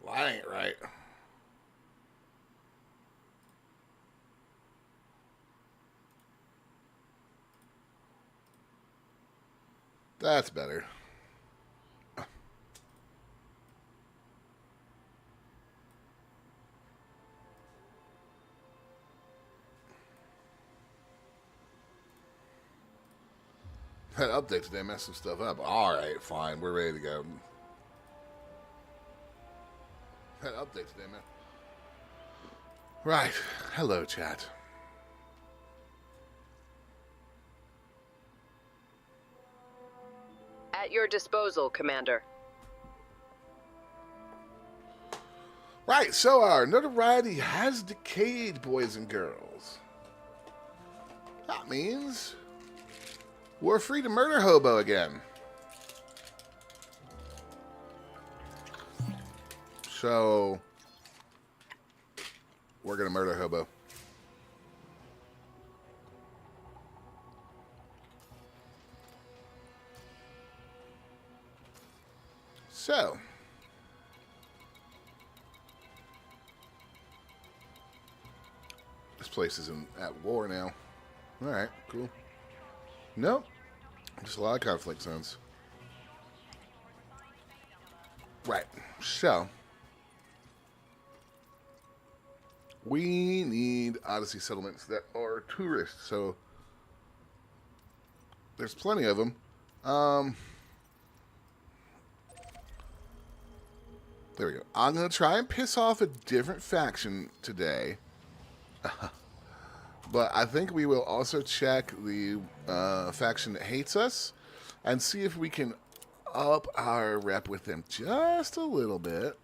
Well, that ain't right. That's better. That update today messed some stuff up. Alright, fine. We're ready to go. That update today, man. Right. Hello, chat. At your disposal, Commander. Right, so our notoriety has decayed, boys and girls. That means we're free to murder Hobo again. So we're gonna murder Hobo. So this place is at war now. Alright, cool. Nope. Just a lot of conflict zones. Right. So we need Odyssey settlements that are tourists. So there's plenty of them. There we go. I'm going to try and piss off a different faction today. But I think we will also check the faction that hates us and see if we can up our rep with them just a little bit.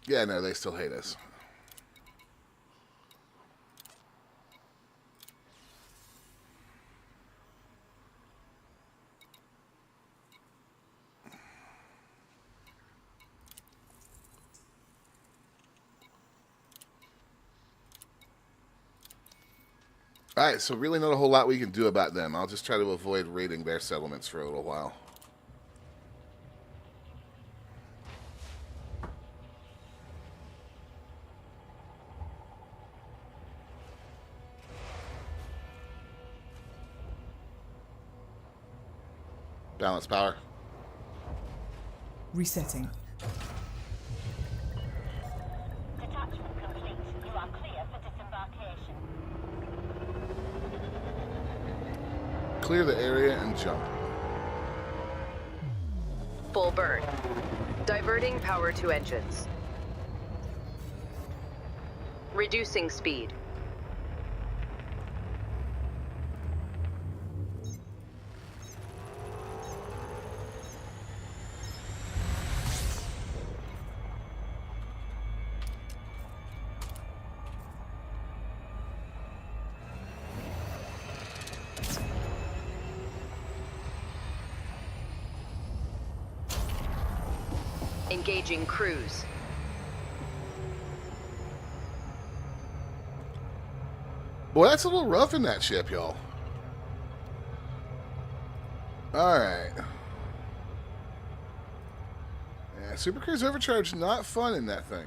Yeah, no, they still hate us. Alright, so really not a whole lot we can do about them. I'll just try to avoid raiding their settlements for a little while. Balance power. Resetting. Detachment complete. You are clear for disembarkation. Clear the area and jump. Full burn. Diverting power to engines. Reducing speed. Engaging cruise. Boy, that's a little rough in that ship, y'all. Alright. Yeah, Super Cruise Overcharge, not fun in that thing.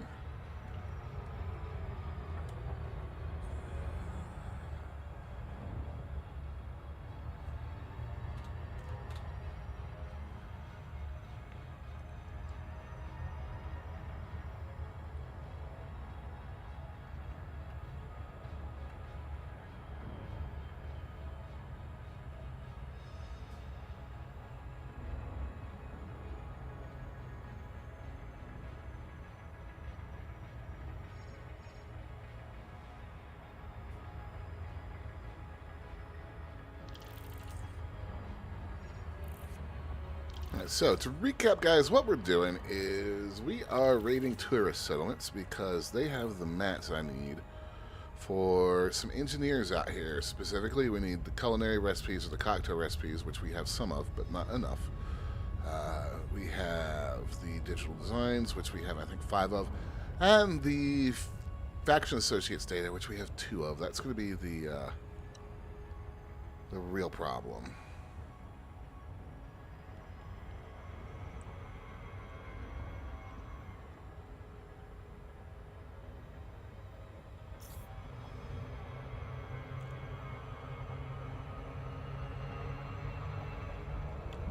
So, to recap, guys, what we're doing is we are raiding tourist settlements because they have the mats I need for some engineers out here. Specifically, we need the culinary recipes or the cocktail recipes, which we have some of, but not enough. We have the digital designs, which we have, I think, 5 of, and the faction associates data, which we have 2 of. That's going to be the real problem.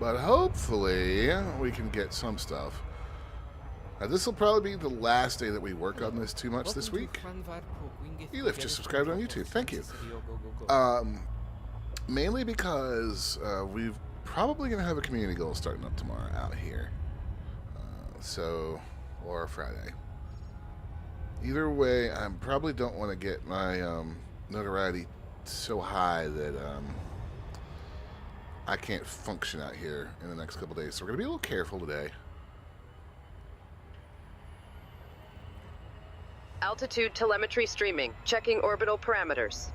But hopefully we can get some stuff. This will probably be the last day that we work on this too much this week. Elif just subscribed on YouTube. Thank you. Mainly because we're probably going to have a community goal starting up tomorrow out here. Or Friday. Either way, I probably don't want to get my notoriety so high that I can't function out here in the next couple days. So we're going to be a little careful today. Altitude telemetry streaming. Checking orbital parameters.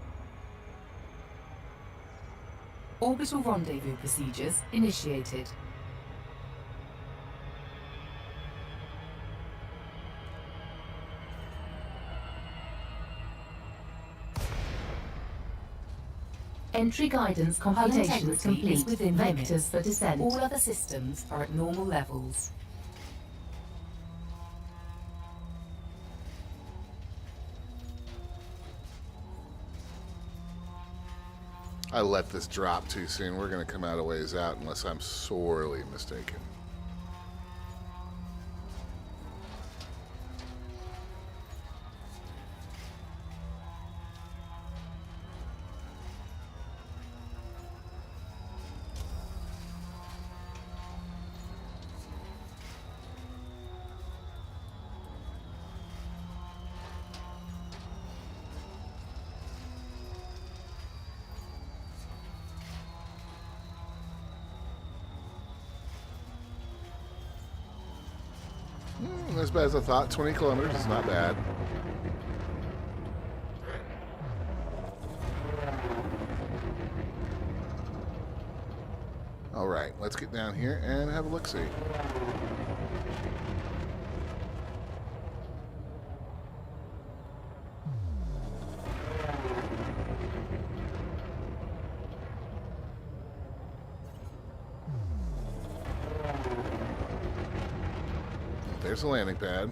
Orbital rendezvous procedures initiated. Entry guidance computations complete within vectors for descent. All other systems are at normal levels. I let this drop too soon. We're going to come out a ways out unless I'm sorely mistaken. As bad as I thought. 20 kilometers is not bad. Alright, let's get down here and have a look-see. There's a landing pad.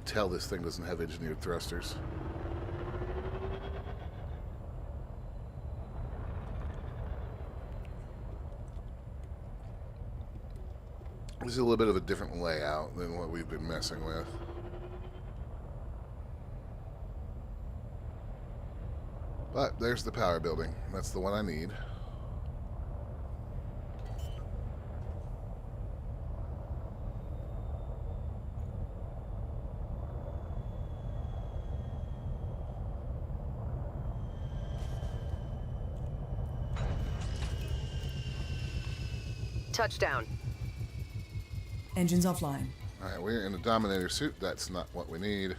Tell this thing doesn't have engineered thrusters. This is a little bit of a different layout than what we've been messing with. But there's the power building. That's the one I need. Touchdown. Engines offline. Alright, we're in a Dominator suit. That's not what we need.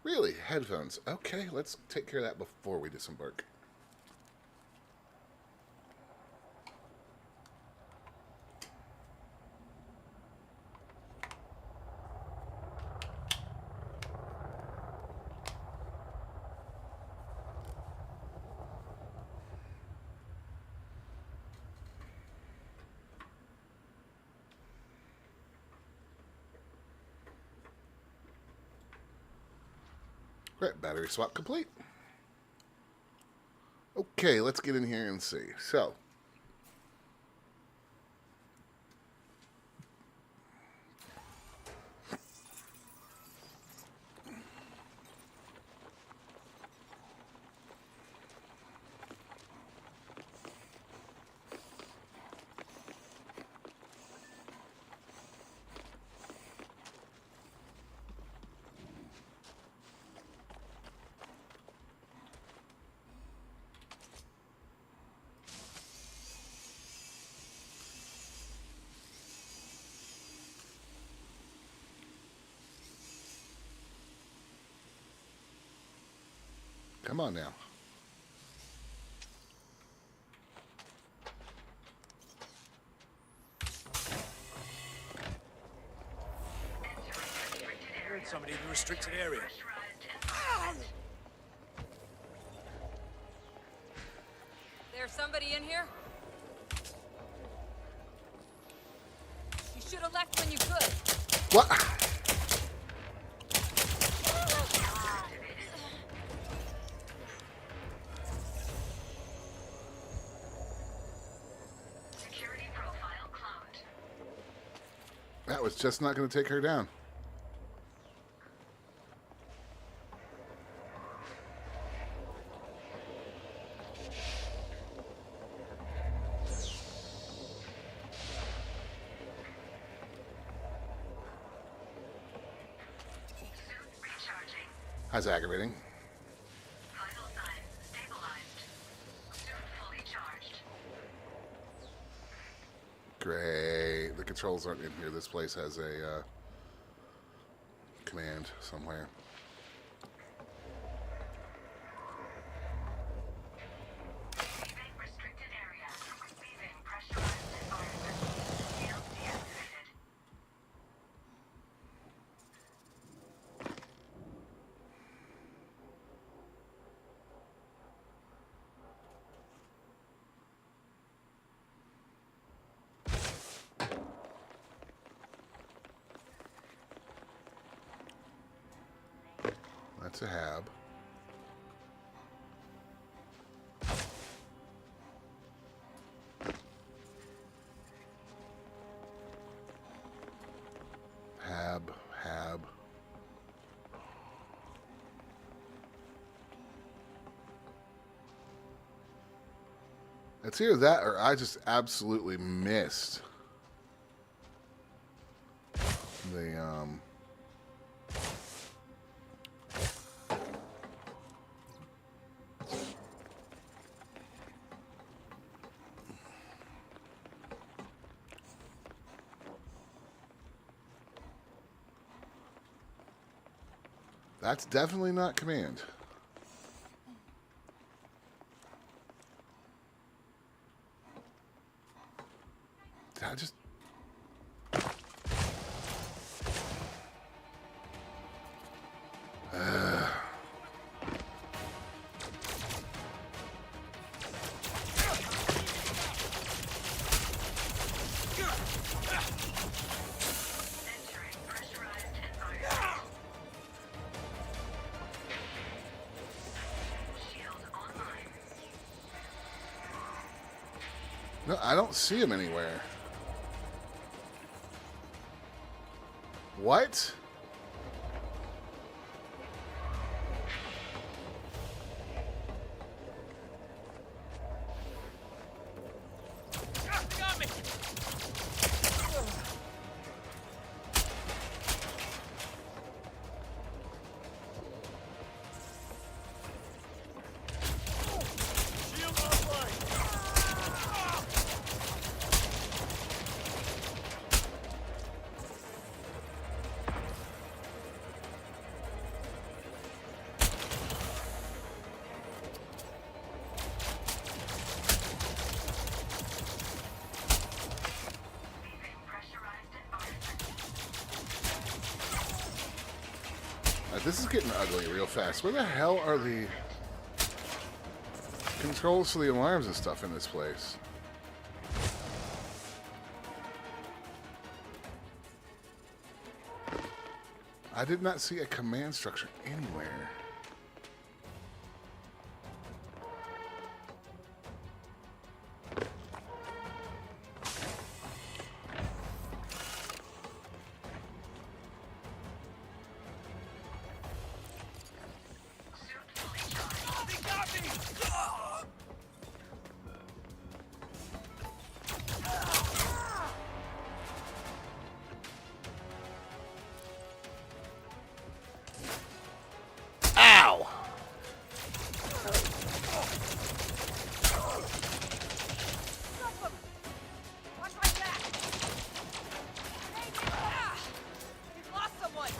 Really? Headphones. Okay, let's take care of that before we disembark. Right, battery swap complete. Okay, let's get in here and see. So, Come on now. I heard somebody in the restricted area. There's somebody in here? You should have left when you could. What? Security profile cloned. That was just not going to take her down. That's aggravating. Vital signs stabilized. Suit fully charged. Great. The controls aren't in here. This place has a command somewhere. Leaving restricted area. Leaving pressurized environment. Field deactivated. That's a hab. Hab. It's either that or I just absolutely missed the That's definitely not command. Did I just... Entering pressurized environment. Shield online. No, I don't see him anywhere. What? They got me! Shield offline! Leaving pressurized environment. This is getting ugly real fast. Where the hell are the controls for the alarms and stuff in this place? I did not see a command structure anywhere. Suit fully charged. They got me! Ow! Watch my back! We've lost someone!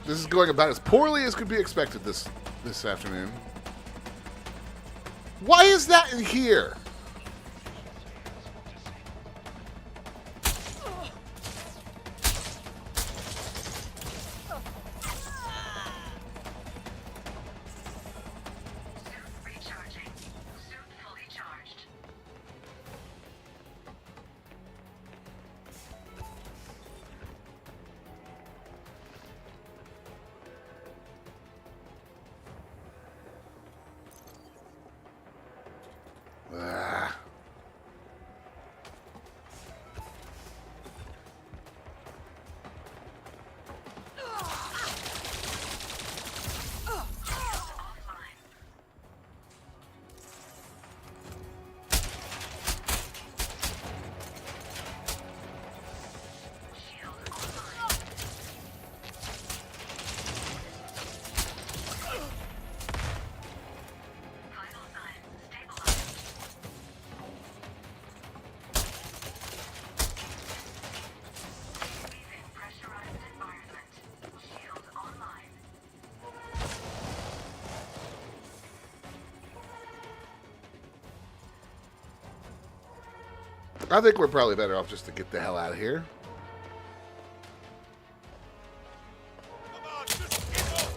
This is going about as poorly as could be expected this afternoon. Why is that in here? Recharging. Suit fully charged. Ah. I think we're probably better off just to get the hell out of here. Come on, just get off!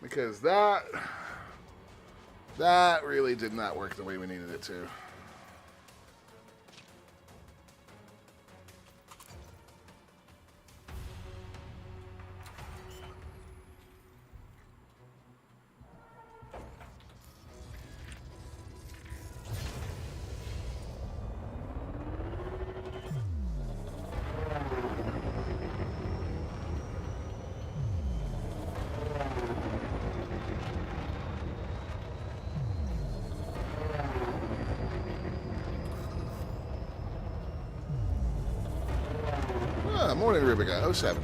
Because that really did not work the way we needed it to. Morning, Rubica. 07.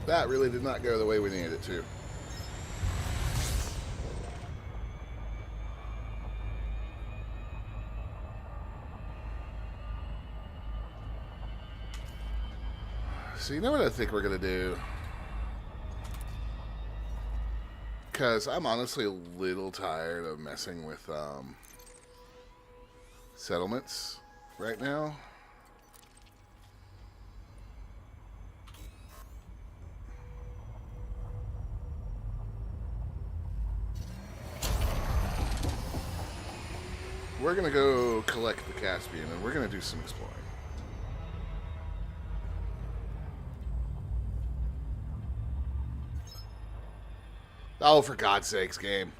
That really did not go the way we needed it to. So you know what I think we're going to do? Because I'm honestly a little tired of messing with settlements right now. We're going to go collect the Caspian, and we're going to do some exploring. Oh, for God's sakes, game.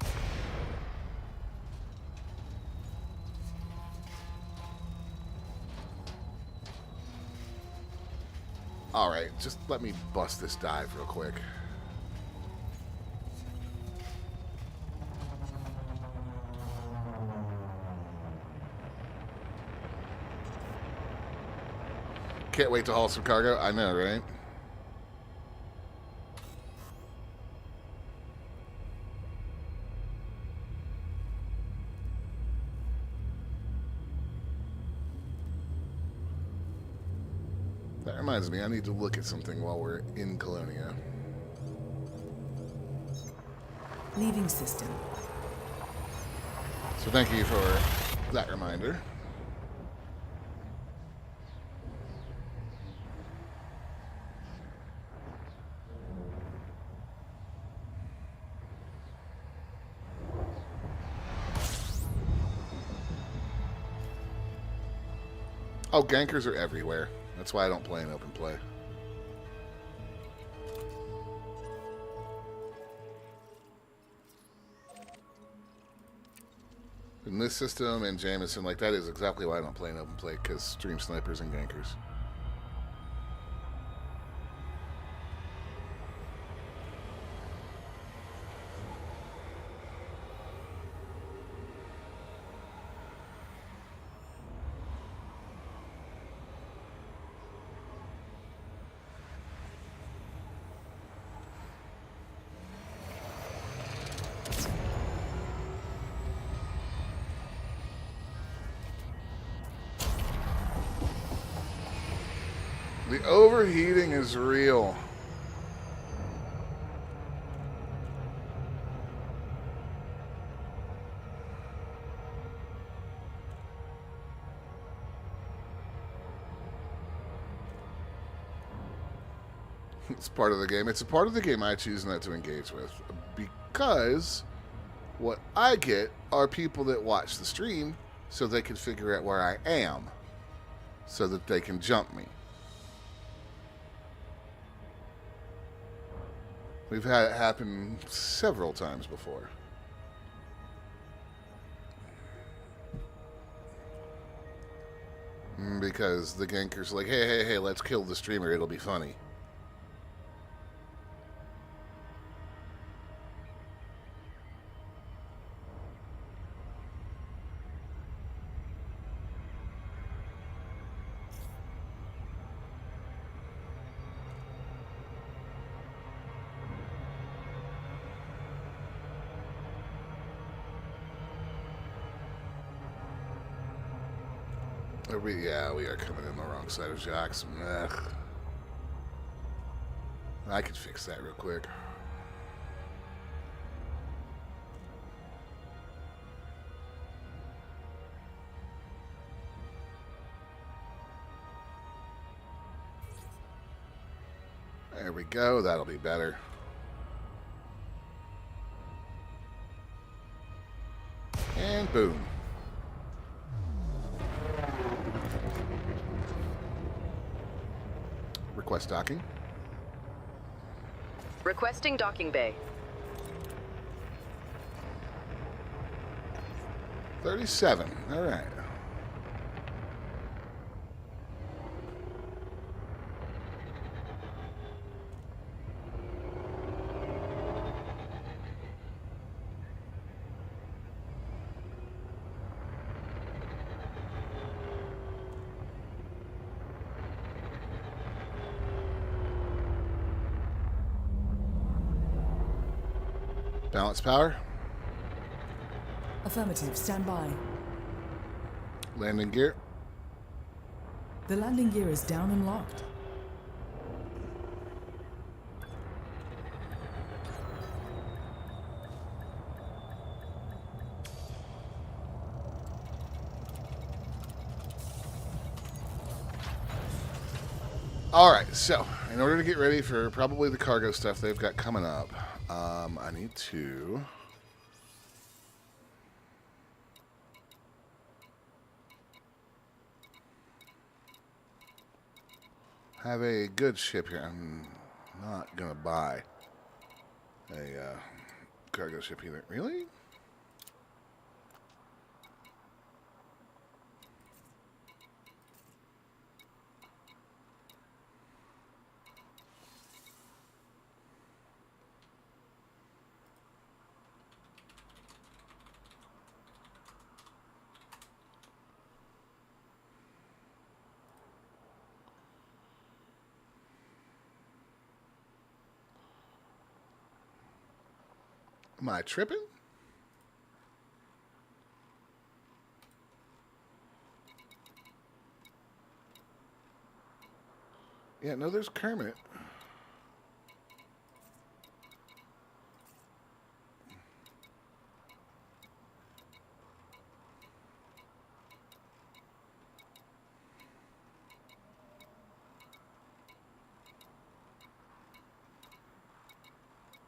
Alright, just let me bust this dive real quick. Can't wait to haul some cargo. I know, right? That reminds me, I need to look at something while we're in Colonia. Leaving system. So thank you for that reminder. Oh, gankers are everywhere. That's why I don't play in open play. In this system and Jameson, like, that is exactly why I don't play in open play, because stream snipers and gankers. The overheating is real. It's part of the game. It's a part of the game I choose not to engage with because what I get are people that watch the stream so they can figure out where I am so that they can jump me. We've had it happen several times before. Because the ganker's like, hey, let's kill the streamer. It'll be funny. Yeah, we are coming in the wrong side of Jocks. Ugh. I could fix that real quick. There we go. That'll be better. And boom. Request docking. Requesting docking bay. 37. All right. Balance power. Affirmative. Stand by. Landing gear. The landing gear is down and locked. All right, so in order to get ready for probably the cargo stuff they've got coming up, I need to have a good ship here. I'm not going to buy a cargo ship either. Really? Am I tripping? Yeah, no, there's Kermit.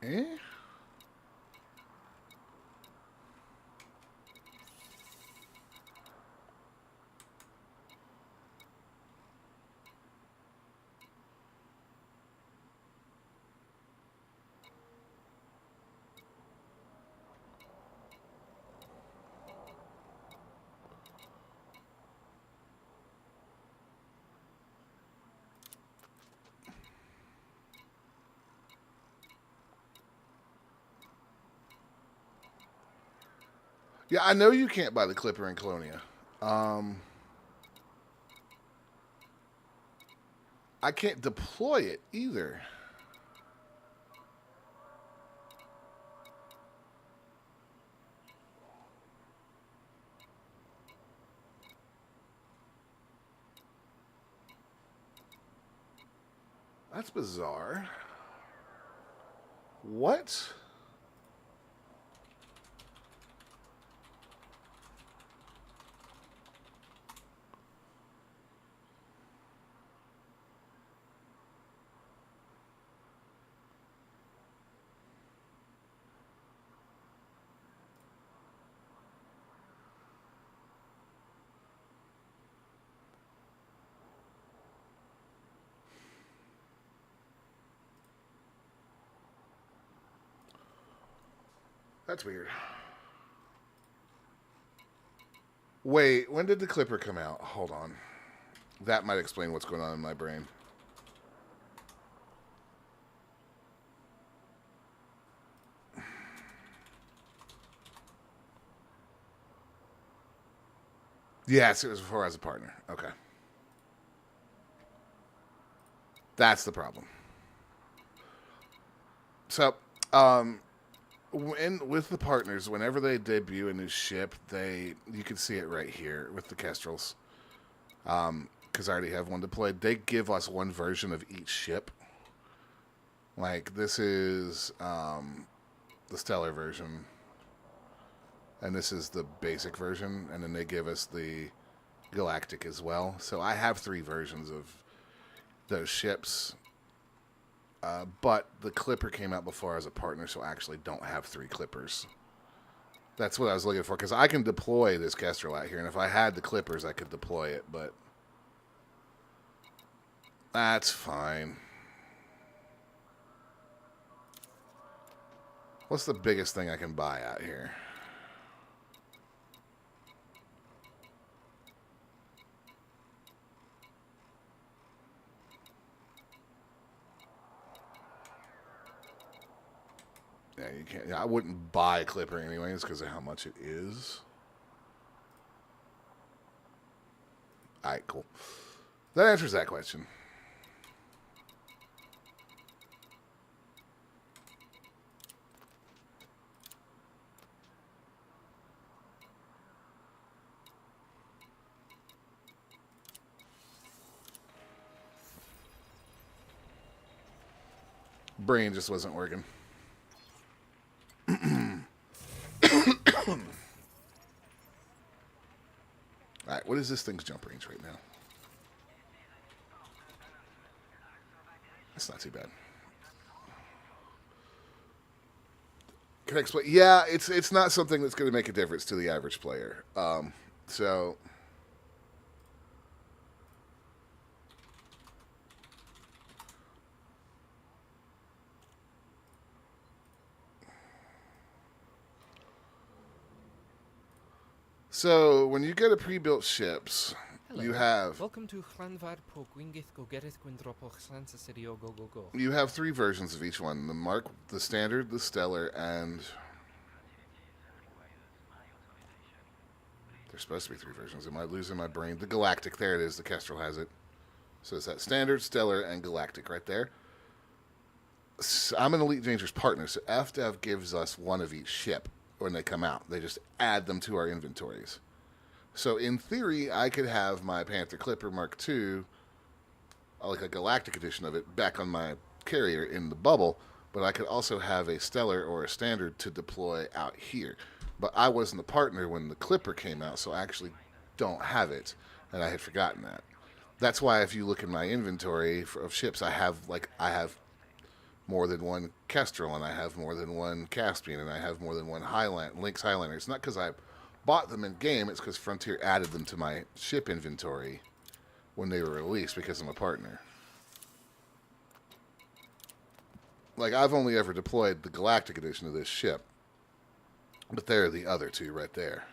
Eh? Yeah, I know you can't buy the Clipper in Colonia. I can't deploy it either. That's bizarre. What? That's weird. Wait, when did the Clipper come out? Hold on. That might explain what's going on in my brain. Yes, it was before I was a partner. Okay. That's the problem. So, with the partners, whenever they debut a new ship, you can see it right here with the Kestrels. Because I already have one deployed. They give us one version of each ship. Like, this is the Stellar version. And this is the basic version. And then they give us the Galactic as well. So I have 3 versions of those ships. But the Clipper came out before I was a partner, so I actually don't have 3 Clippers. That's what I was looking for, because I can deploy this Kestrel out here, and if I had the Clippers, I could deploy it, but that's fine. What's the biggest thing I can buy out here? Yeah, you can't. Yeah, I wouldn't buy a Clipper anyways because of how much it is. All right, cool. That answers that question. Brain just wasn't working. Alright, what is this thing's jump range right now? That's not too bad. Can I explain? Yeah, it's not something that's going to make a difference to the average player. So when you go to pre-built ships, Hello. you have Welcome to Granvar Pro Gwingith Go Get It Gwindropo Xlansa Sirio Go Go Go. you have 3 versions of each one: the standard, the stellar, and there's supposed to be 3 versions. Am I losing my brain? The Galactic, there it is. The Kestrel has it. So it's that standard, stellar, and Galactic right there. I'm an Elite Dangerous partner, so FDev gives us one of each ship when they come out. They just add them to our inventories. So in theory, I could have my Panther Clipper Mark II, like a Galactic edition of it, back on my carrier in the bubble, but I could also have a Stellar or a Standard to deploy out here. But I wasn't a partner when the Clipper came out, so I actually don't have it, and I had forgotten that. That's why if you look in my inventory of ships, I have more than one Kestrel, and I have more than one Caspian, and I have more than one Lynx Highlander. It's not because I bought them in game, it's because Frontier added them to my ship inventory when they were released because I'm a partner. Like, I've only ever deployed the Galactic edition of this ship, but there are the other 2 right there.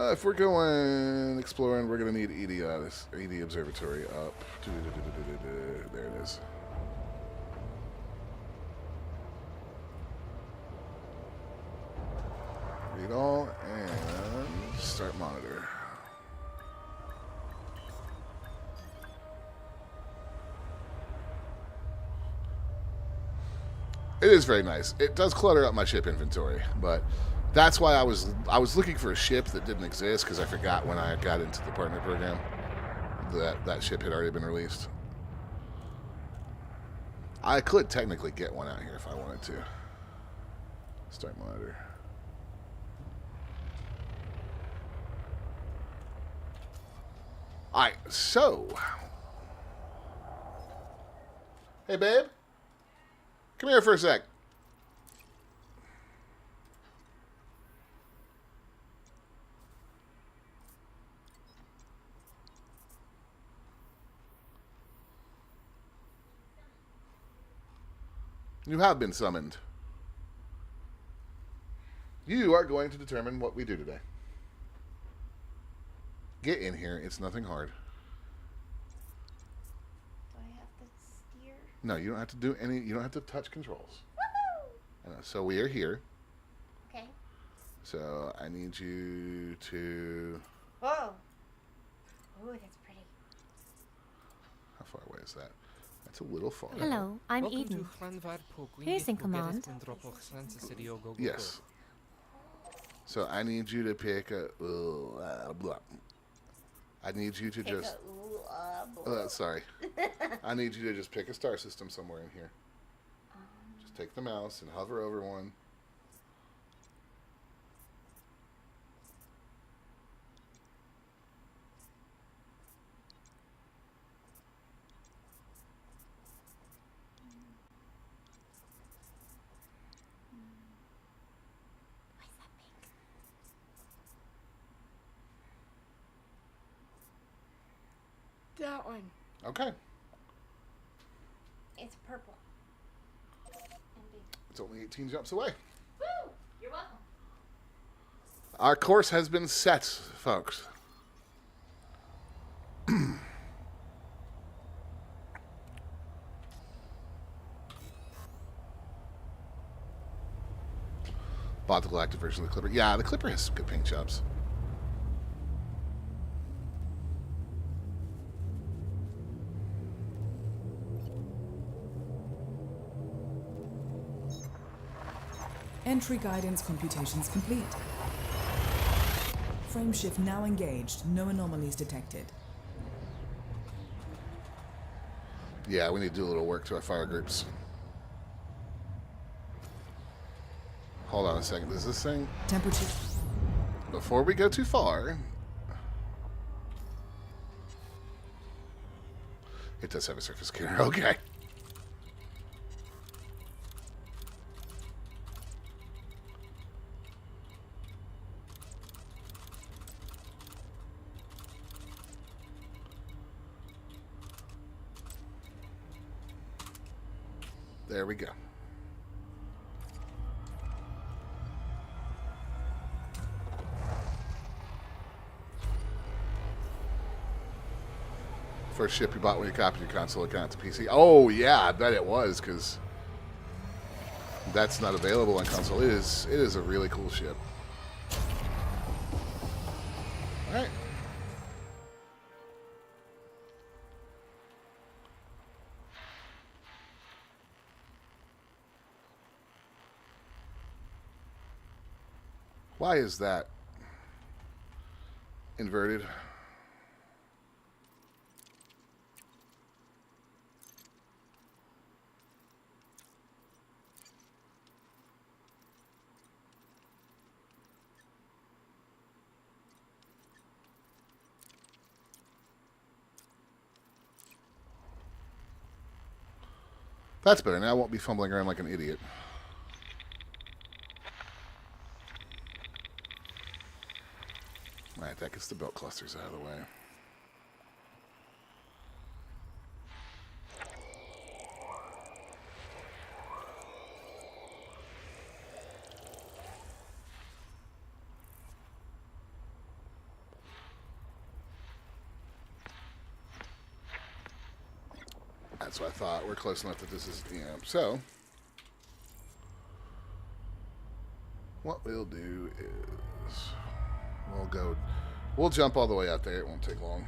If we're going exploring, we're going to need ED Observatory up. There it is. Read all and start monitor. It is very nice. It does clutter up my ship inventory, but that's why I was looking for a ship that didn't exist because I forgot when I got into the partner program that ship had already been released. I could technically get one out here if I wanted to. Start monitor. Alright, so. Hey, babe. Come here for a sec. You have been summoned. You are going to determine what we do today. Get in here. It's nothing hard. Do I have to steer? No, you don't have to do any. You don't have to touch controls. Woohoo! So we are here. Okay. So I need you to. Whoa. Oh, that's pretty. How far away is that? That's a little far. Hello, I'm Welcome Eden. to Glenvar po Who's in Gwyngyth go command? Gerith Gwyndrapple Chlansa City O go go Yes. So I need you to pick a. Blah. I need you to Take just. a, ooh, Sorry. I need you to just pick a star system somewhere in here. Just take the mouse and hover over one. Why's that pink? That one. Okay. It's purple. And big. It's only 18 jumps away. Woo! You're welcome. Our course has been set, folks. Bought the galactic version of the Clipper. Yeah, the Clipper has some good paint jobs. Entry guidance computations complete. Frame shift now engaged. No anomalies detected. Yeah, we need to do a little work to our fire groups. Hold on a second. Does this thing... Temperature. Before we go too far... It does have a surface carrier. Okay. There we go. First ship you bought when you copied your console account to PC. Oh, yeah, I bet it was, because that's not available on console. It is a really cool ship. All right. Why is that inverted? That's better. Now I won't be fumbling around like an idiot. Alright, that gets the belt clusters out of the way. That's what I thought. We're close enough that this is, you know, so what we'll do is we'll jump all the way out there. It won't take long.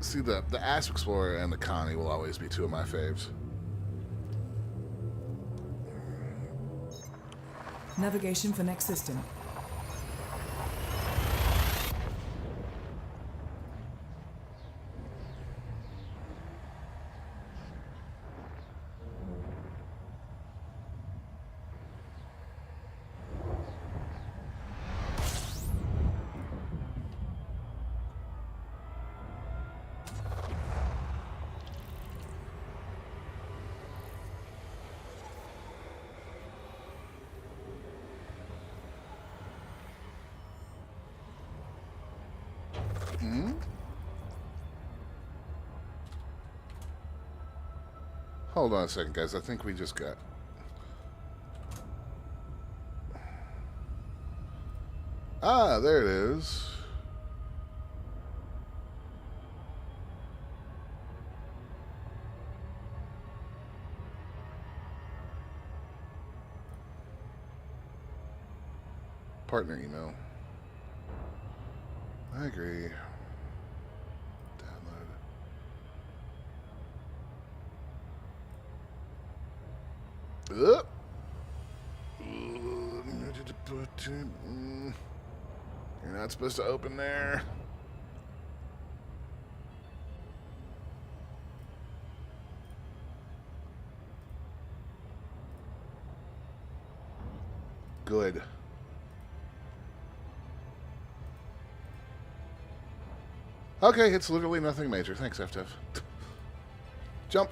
See, the Asp Explorer and the Connie will always be two of my faves. Navigation for next system. Hold on a second, guys. I think we just got... Ah, there it is. Partner email. I agree. Download. You're not supposed to open there. Good. Okay, it's literally nothing major. Thanks, FTF. Jump.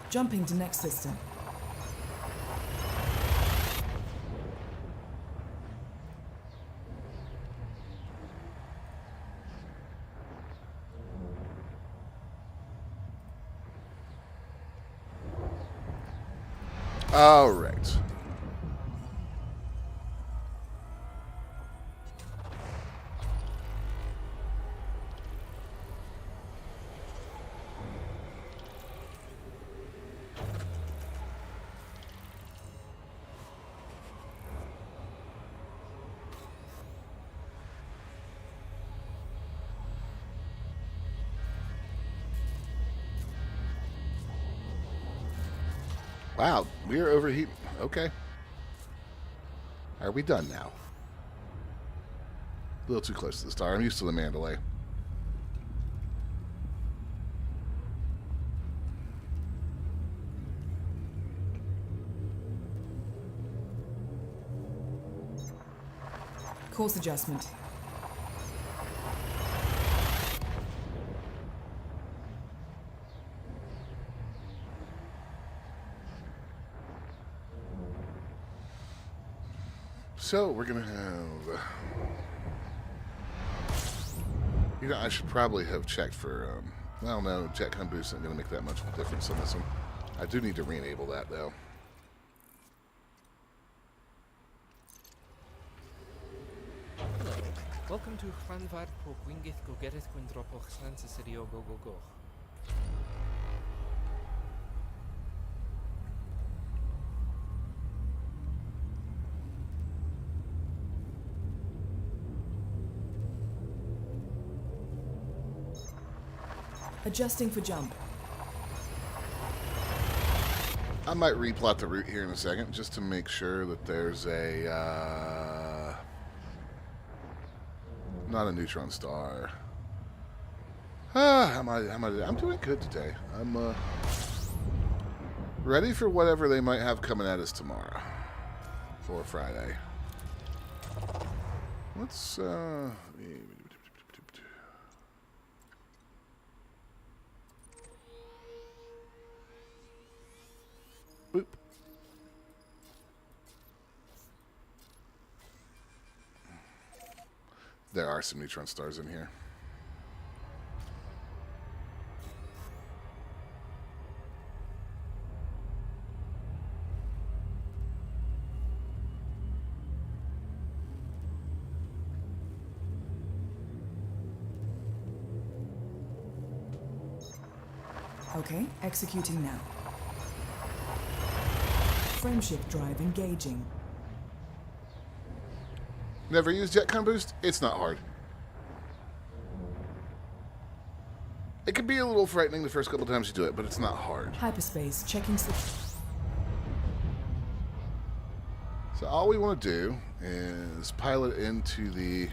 Jumping to next system. All right. Wow, we are overheating. Okay. Are we done now? A little too close to the star. I'm used to the Mandalay. Course adjustment. So we're gonna have. You know, I should probably have checked for. Well, no, jetcon boost isn't gonna make that much of a difference on this one. I do need to re-enable that though. Hello. Welcome to Hranvar po Gwingith go Gerith Gwindropo Chlansa Sirio go go go. Adjusting for jump. I might replot the route here in a second just to make sure that there's a not a neutron star. I'm doing good today. I'm ready for whatever they might have coming at us tomorrow or Friday. Let's boop. There are some neutron stars in here. Okay, executing now. Frameshift drive engaging. Never used Jetcon Boost? It's not hard. It can be a little frightening the first couple times you do it, but it's not hard. Hyperspace checking. So all we want to do is pilot into the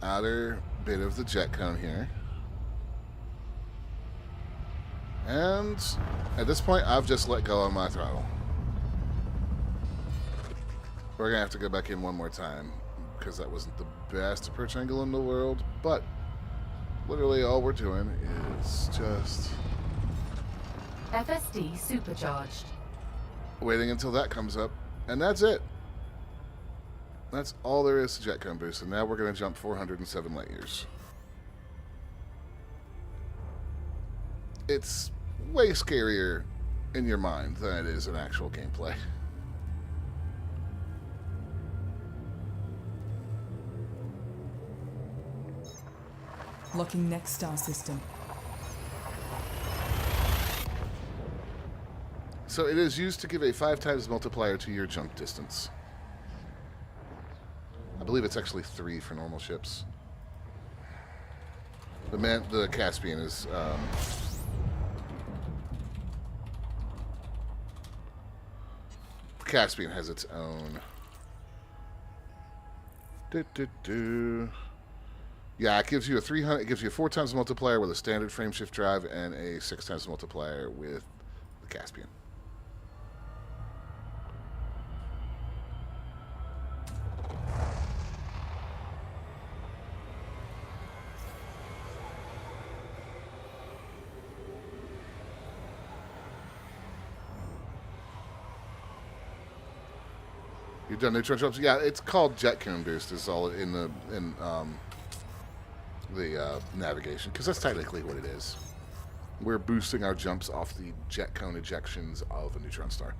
outer bit of the jet cone here. And at this point, I've just let go on my throttle. We're going to have to go back in one more time because that wasn't the best approach angle in the world, but literally all we're doing is just FSD supercharged. waiting until that comes up, and that's it. That's all there is to Jetcon Boost, and now we're going to jump 407 light years. It's way scarier in your mind than it is in actual gameplay. Locking next star system. So it is used to give a 5 times multiplier to your jump distance. I believe it's actually 3 for normal ships. The Caspian is the Caspian has its own. Yeah, it gives you a 300. It gives you a 4 times multiplier with a standard frameshift drive and a 6 times multiplier with the Caspian. You've done neutron jumps? Yeah, it's called Jetcon Boost. Is all in the navigation, because that's technically what it is. We're boosting our jumps off the jet cone ejections of a neutron star.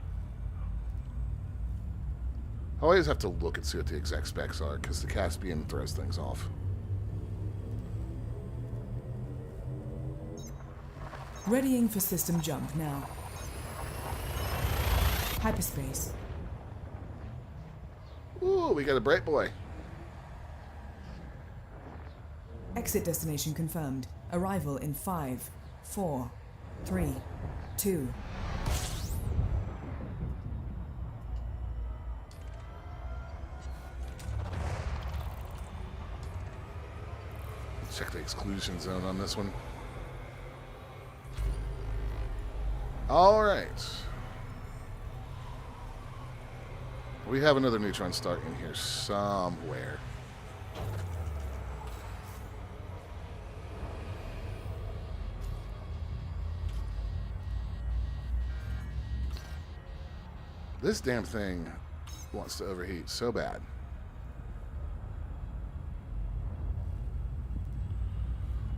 I always have to look and see what the exact specs are, because the Caspian throws things off. Readying for system jump now. Hyperspace. Ooh, we got a bright boy. Exit destination confirmed. Arrival in 5, 4, 3, 2. Check the exclusion zone on this one. All right. We have another neutron star in here somewhere. This damn thing wants to overheat so bad.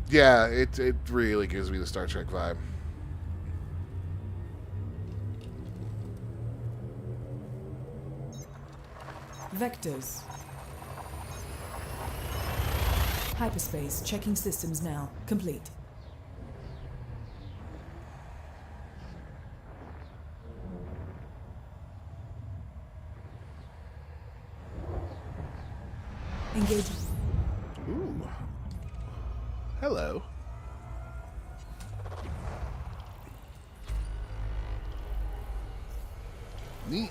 Yeah, it really gives me the Star Trek vibe. Vectors. Hyperspace checking systems now. Complete. Engage. Ooh. Hello. Neat.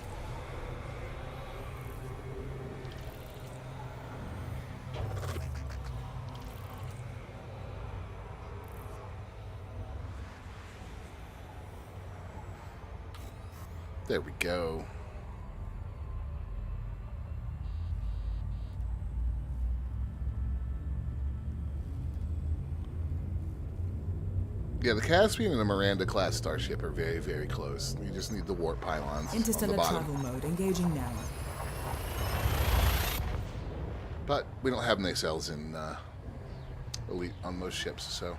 There we go. Yeah, the Caspian and the Miranda-class starship are very, very close. You just need the warp pylons on the Interstellar bottom. travel mode engaging now. But we don't have nacelles in Elite on most ships, so...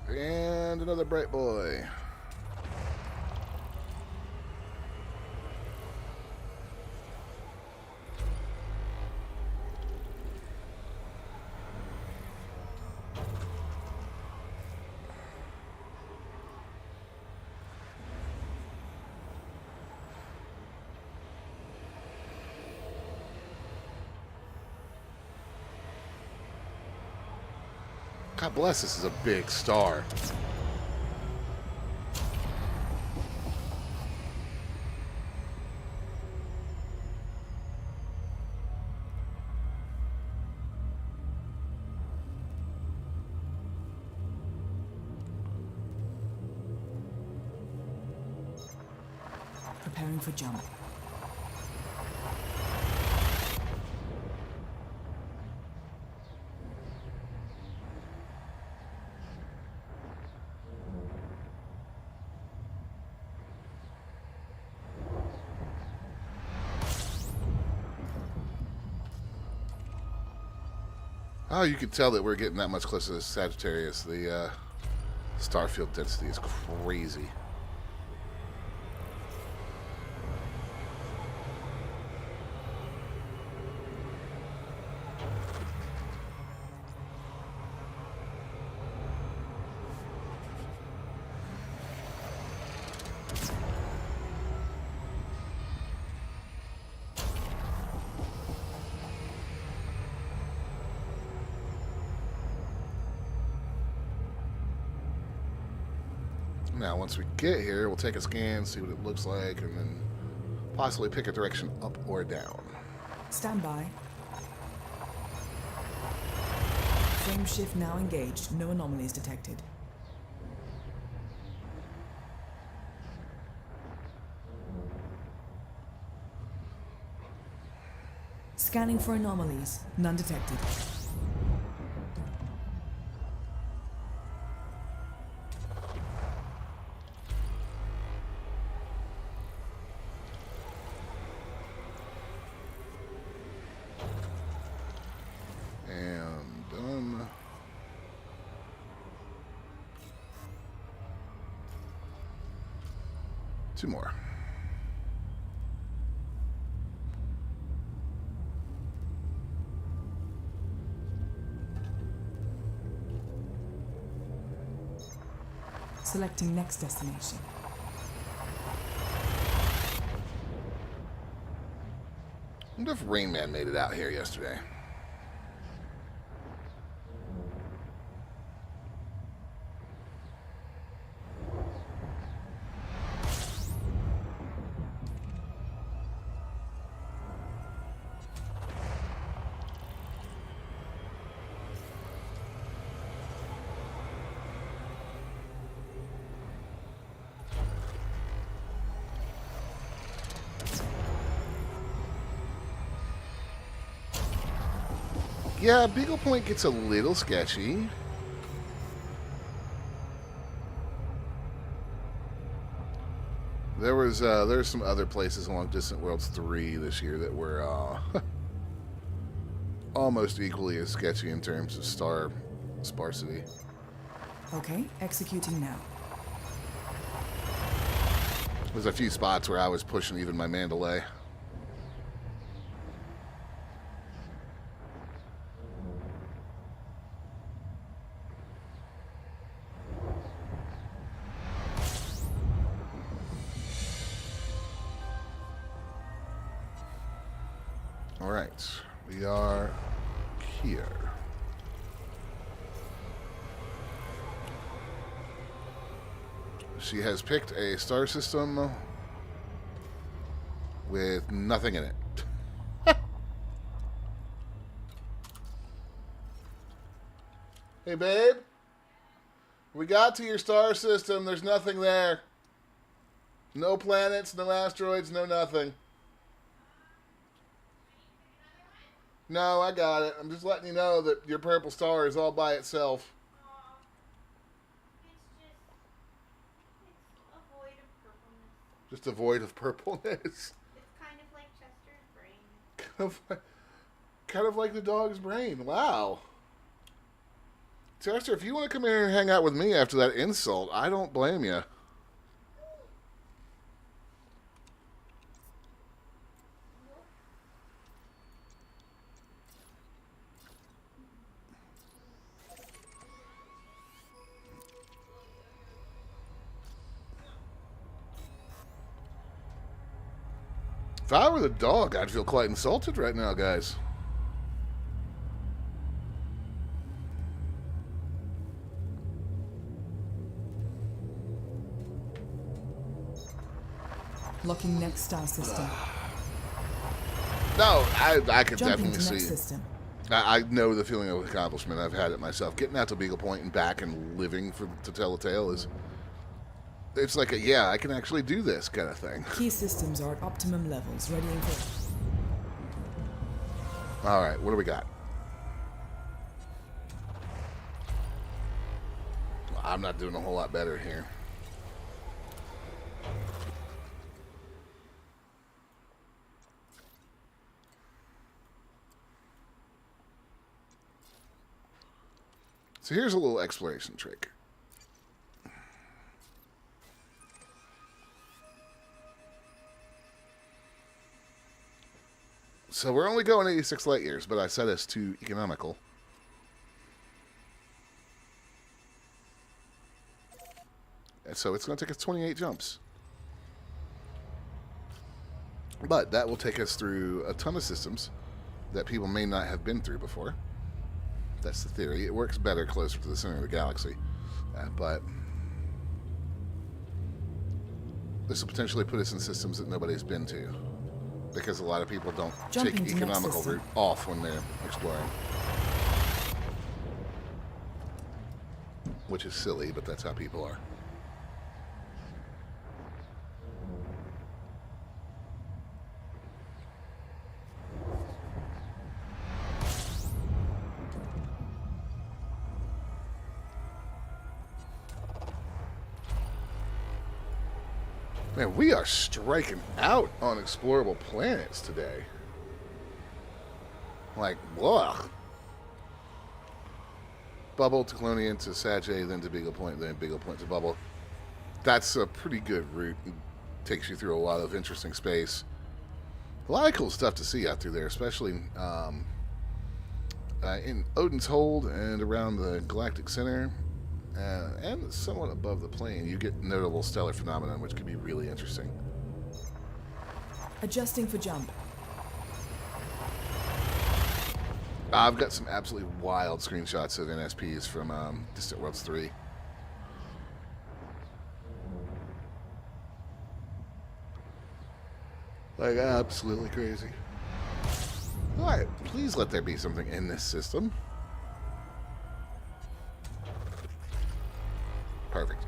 And another bright boy. God bless, this is a big star. Preparing for jump. Oh, you can tell that we're getting that much closer to Sagittarius. The star field density is crazy. Now, once we get here, we'll take a scan, see what it looks like, and then possibly pick a direction up or down. Stand by. Frame shift now engaged. No anomalies detected. Scanning for anomalies. None detected. And done. Two more. Selecting next destination. I wonder if Rain Man made it out here yesterday. Yeah, Beagle Point gets a little sketchy. There's some other places along Distant Worlds 3 this year that were almost equally as sketchy in terms of star sparsity. Okay, executing now. There's a few spots where I was pushing even my Mandalay. All right, we are here. She has picked a star system with nothing in it. Hey, babe. We got to your star system. There's nothing there. No planets, no asteroids, no nothing. No, I got it. I'm just letting you know that your purple star is all by itself. It's a void of purpleness. Just a void of purpleness. It's kind of like Chester's brain. kind of like the dog's brain. Wow. Chester, if you want to come here and hang out with me after that insult, I don't blame you. If I were the dog, I'd feel quite insulted right now, guys. Locking next star system. No, I could Jumping definitely to next see. system. I know the feeling of accomplishment. I've had it myself. Getting out to Beagle Point and back and living to tell a tale is. It's like a, yeah, I can actually do this kind of thing. Key systems are at optimum levels, readying for... All right, what do we got? I'm not doing a whole lot better here. So here's a little exploration trick. So we're only going 86 light years, but I set us to economical. And so it's going to take us 28 jumps. But that will take us through a ton of systems that people may not have been through before. That's the theory. It works better closer to the center of the galaxy. But this will potentially put us in systems that nobody's been to. Because a lot of people don't Jumping take to next economical system. route off when they're exploring. Which is silly, but that's how people are. Man, we are striking out on explorable planets today. Like, blah. Bubble to Colonia to Sagittae, then to Beagle Point, then Beagle Point to Bubble. That's a pretty good route. It takes you through a lot of interesting space. A lot of cool stuff to see out through there, especially in Odin's Hold and around the Galactic Center. And somewhat above the plane, you get notable stellar phenomenon, which can be really interesting. Adjusting for jump. I've got some absolutely wild screenshots of NSPs from Distant Worlds 3. Like, absolutely crazy. Alright, please let there be something in this system. Perfect.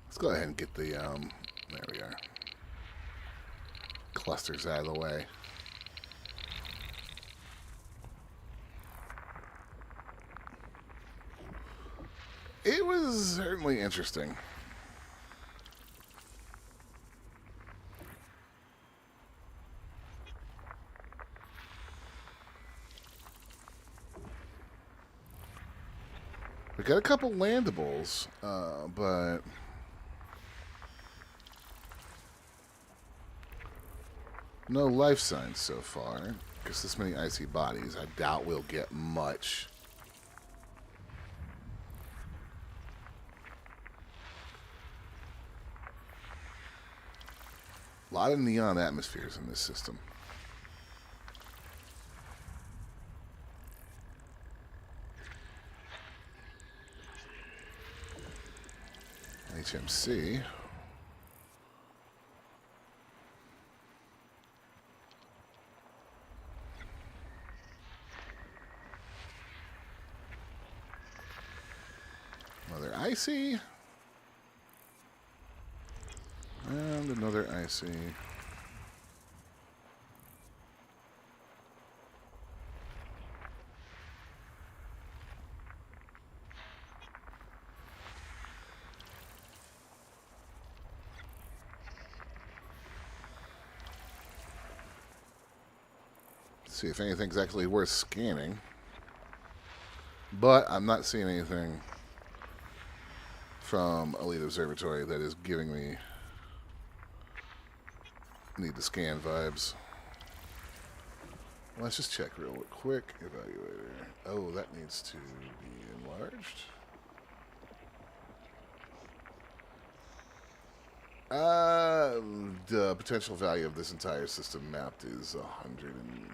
Let's go ahead and get the, there we are, clusters out of the way. It was certainly interesting. We got a couple landables, but no life signs so far. Because this many icy bodies, I doubt we'll get much. A lot of neon atmospheres in this system. HMC. Another icy. And another icy. See if anything's actually worth scanning. But I'm not seeing anything from Elite Observatory that is giving me need to scan vibes. Let's just check real quick. Evaluator. Oh, that needs to be enlarged. The potential value of this entire system mapped is 100 and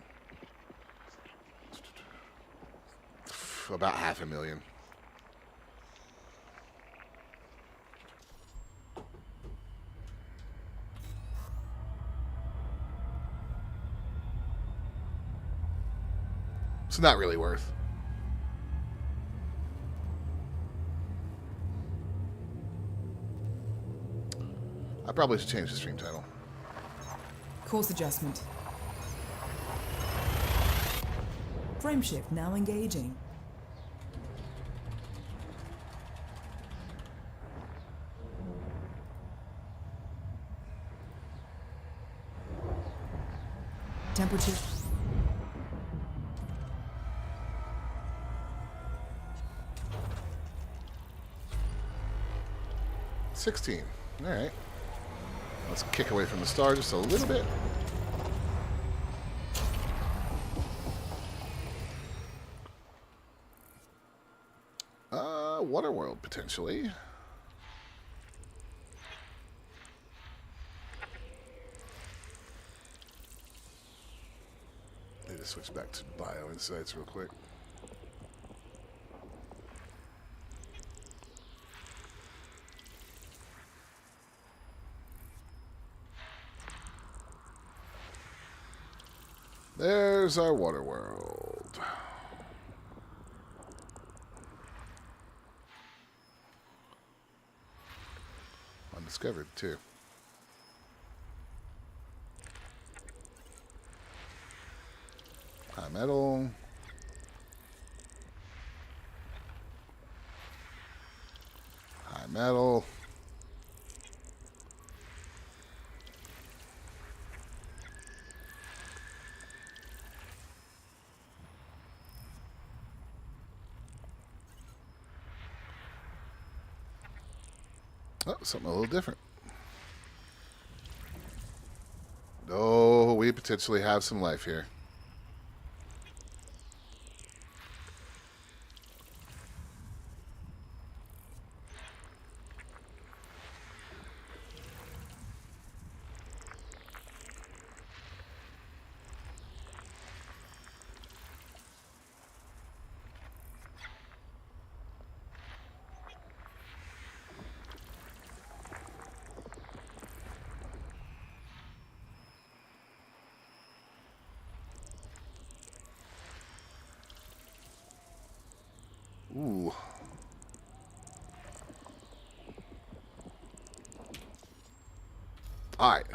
about 500,000. It's not really worth. I probably should change the stream title. Course adjustment. Frame shift now engaging. Temperature. $16. All right. Let's kick away from the star just a little bit. Waterworld, potentially. Need to switch back to Bio Insights real quick. There's our water world. Undiscovered, too. High metal. High metal. Oh, something a little different. Oh, we potentially have some life here. Ooh. All right.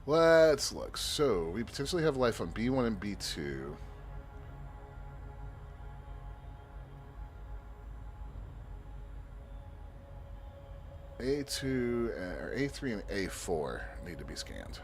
Let's look. So, we potentially have life on B1 and B2. A2, or A3 and A4 need to be scanned.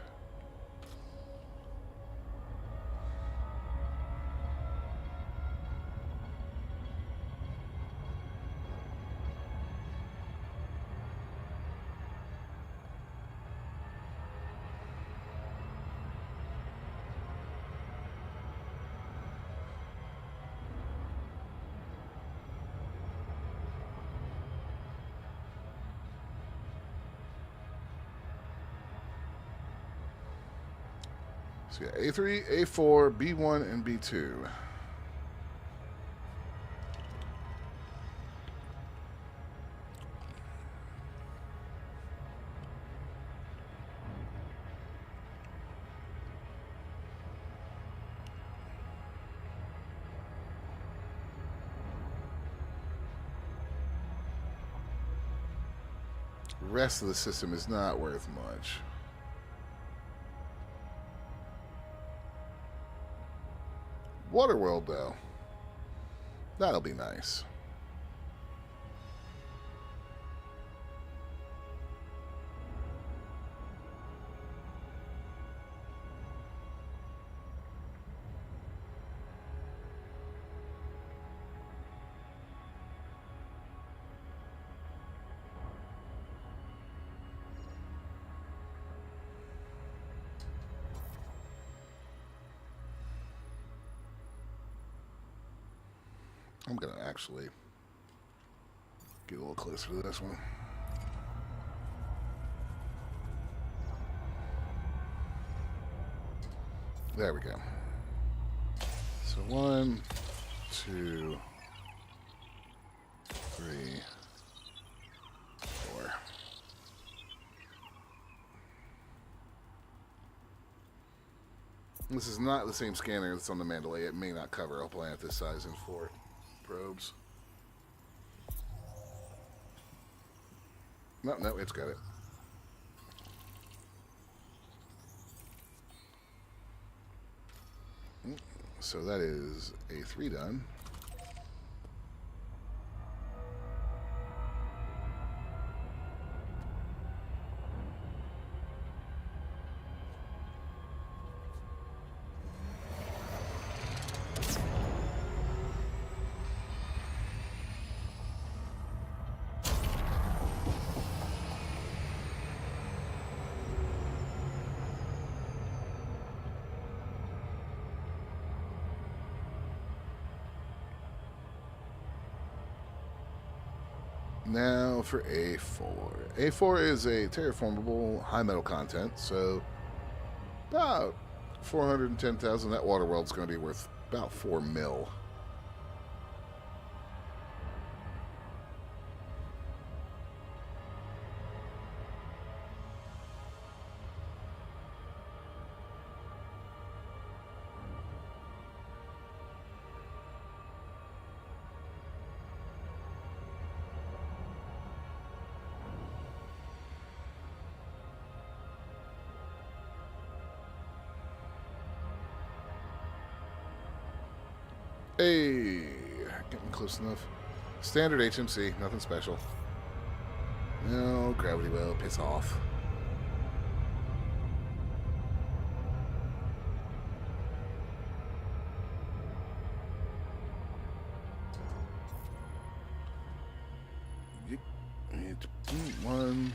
So yeah, A3, A4, B1, and B2. The rest of the system is not worth much. Waterworld, though. That'll be nice. I'm going to actually get a little closer to this one. There we go. So 1, 2, 3, 4. This is not the same scanner that's on the Mandalay. It may not cover a planet this size in 4 probes. No, it's got it. So that is A3 done. Now for A4. A4 is a terraformable high metal content, so about 410,000. That water world's going to be worth about 4 mil. Hey, getting close enough. Standard HMC, nothing special. No, gravity well, piss off. One,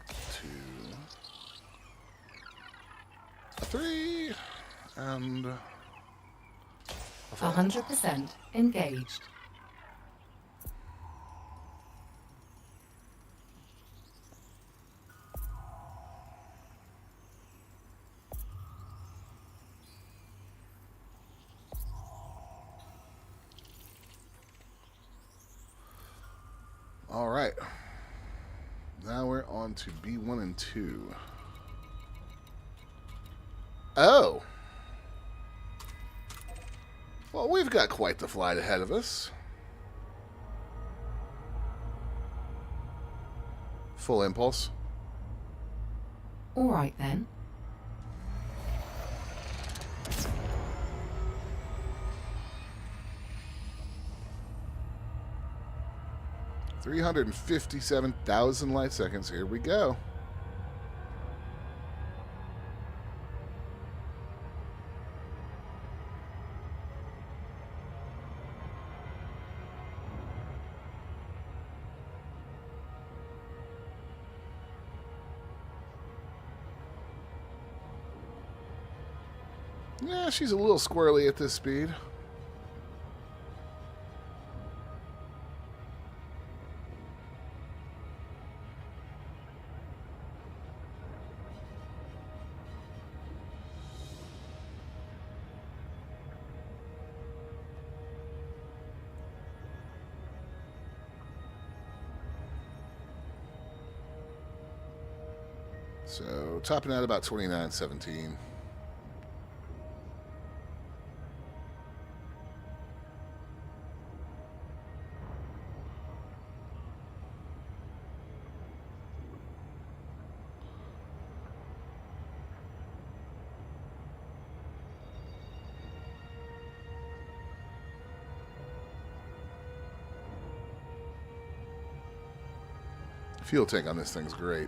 2, 3, and 100% engaged. all right. Now we're on to B1 and 2. Oh. Well, we've got quite the flight ahead of us. Full impulse. All right then. $357,000 light seconds. Here we go. Yeah, she's a little squirrely at this speed. So, topping out about 29.17. Fuel tank on this thing's great.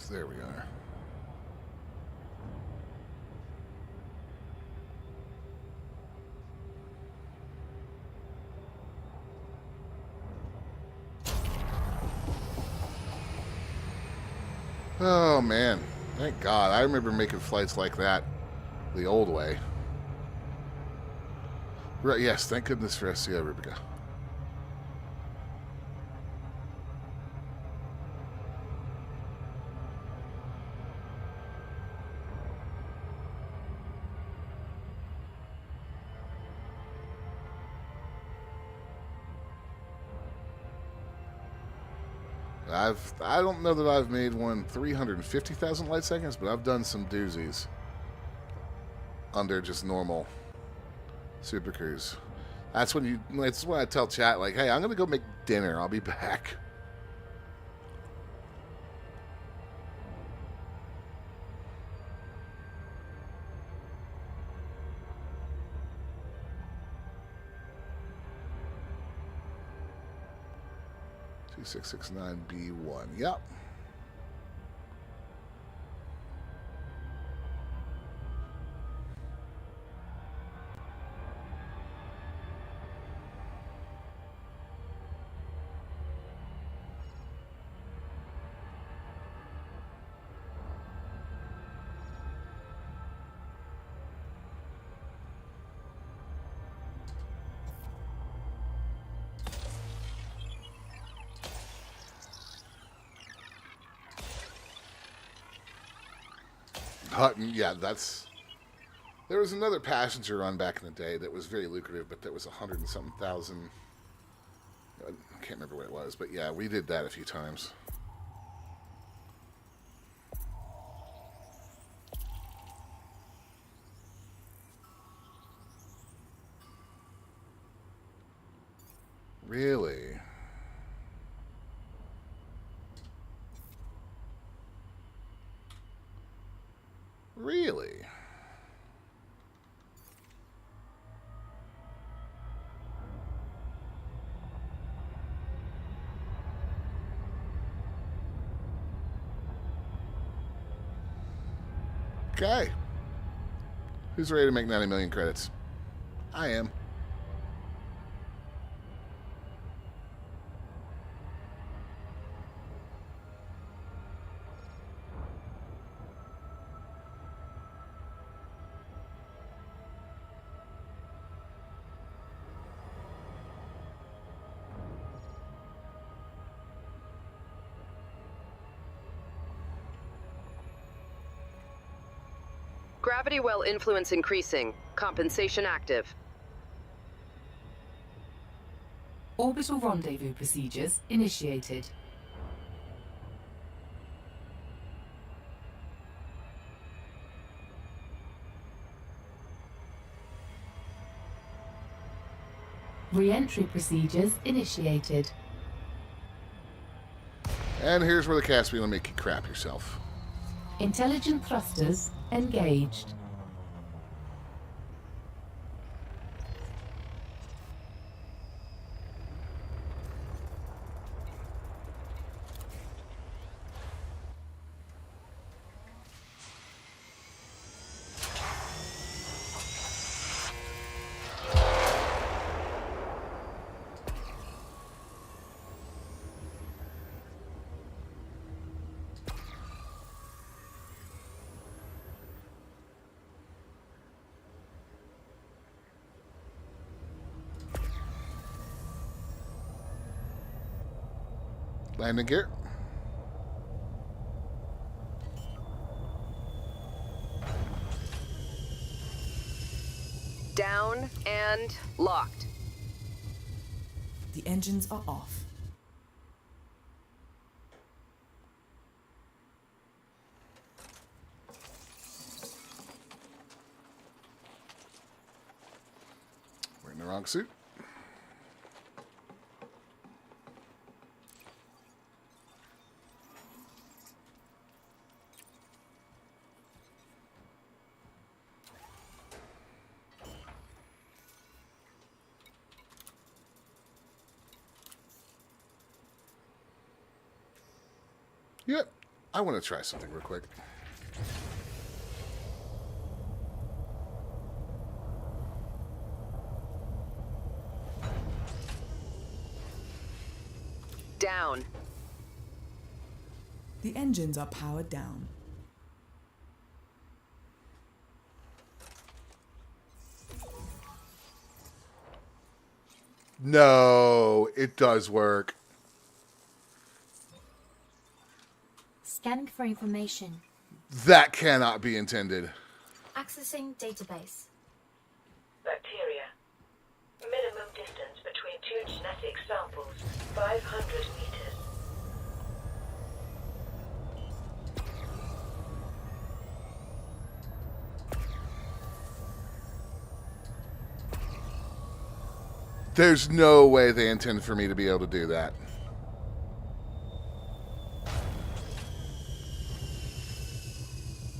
There we are. Oh, man. Thank God. I remember making flights like that the old way. Right, yes, thank goodness for SCO Rubica. I don't know that I've made one 350,000 light seconds, but I've done some doozies under just normal Super Cruise. That's when I tell chat, like, hey, I'm gonna go make dinner. I'll be back. B1. Yep. Hutton, yeah, that's... There was another passenger run back in the day that was very lucrative, but that was 100 and something thousand. I can't remember what it was, but yeah, we did that a few times. Really? Really? Okay. Who's ready to make 90 million credits? I am. Gravity well influence increasing. Compensation active. Orbital rendezvous procedures initiated. Re-entry procedures initiated. And here's where the Caspian will make you crap yourself. Intelligent thrusters engaged. Landing gear. Down and locked. The engines are off. We're in the wrong suit. Yep. I want to try something real quick. Down. The engines are powered down. No, it does work. Scanning for information. That cannot be intended. Accessing database. Bacteria. Minimum distance between two genetic samples, 500 meters. There's no way they intend for me to be able to do that.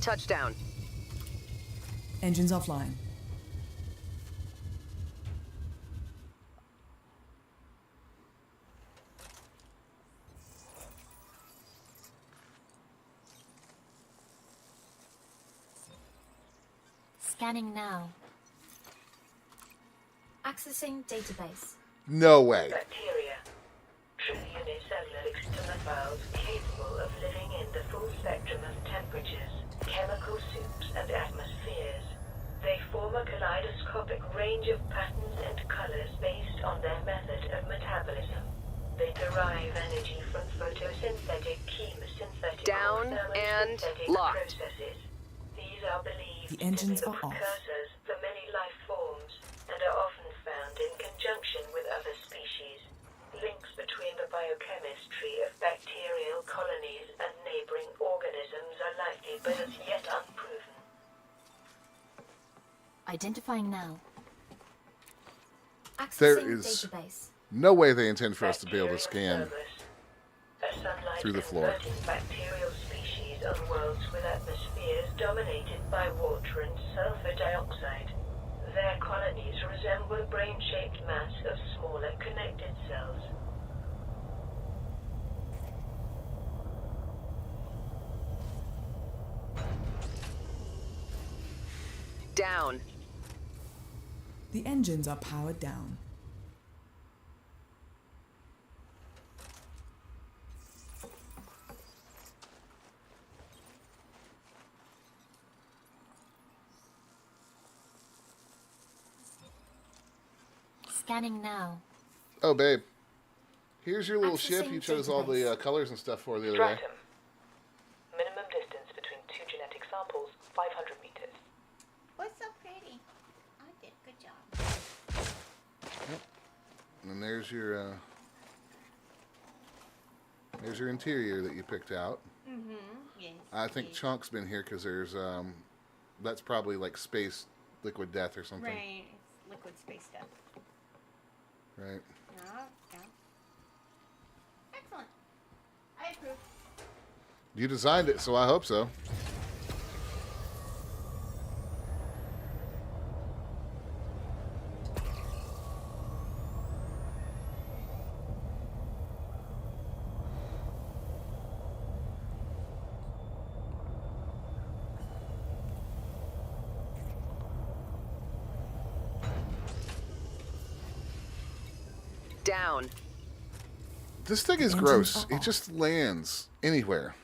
Touchdown. Engines offline. Scanning now. Accessing database. No way. Bacteria. True unicellular externophiles capable of living in the full spectrum of temperatures, chemical soups, and atmospheres. They form a kaleidoscopic range of patterns and colors based on their method of metabolism. They derive energy from photosynthetic, chemosynthetic, Down or and thermosynthetic locked. processes. These are believed The engines to be the are off. precursors for many life forms and are often found in conjunction with other species. Links between the biochemistry of bacterial colonies and neighboring organisms are likely, but as yet unproven. Identifying now. Accessing There is database. no way they intend for us to be able to scan A through the floor. sunlight-converting bacterial species on worlds with atmospheres dominated by water and sulfur dioxide. Their colonies resemble a brain-shaped mass of smaller connected cells. Down. The engines are powered down. Scanning now. Oh, babe. Here's your little ship. Accessing You chose all the database. colors and stuff for the other day. Stratum. Minimum distance between two genetic samples, 500 meters. What's so pretty? I did. Good job. And there's your interior that you picked out. Mm-hmm. Yes. I think yes. Chunk's been here because there's that's probably like space liquid death or something. Right. It's liquid space stuff. Right. Yeah. Yeah. Excellent. I approve. You designed it, so I hope so. Down. This thing is Engines gross. are It off. just lands anywhere.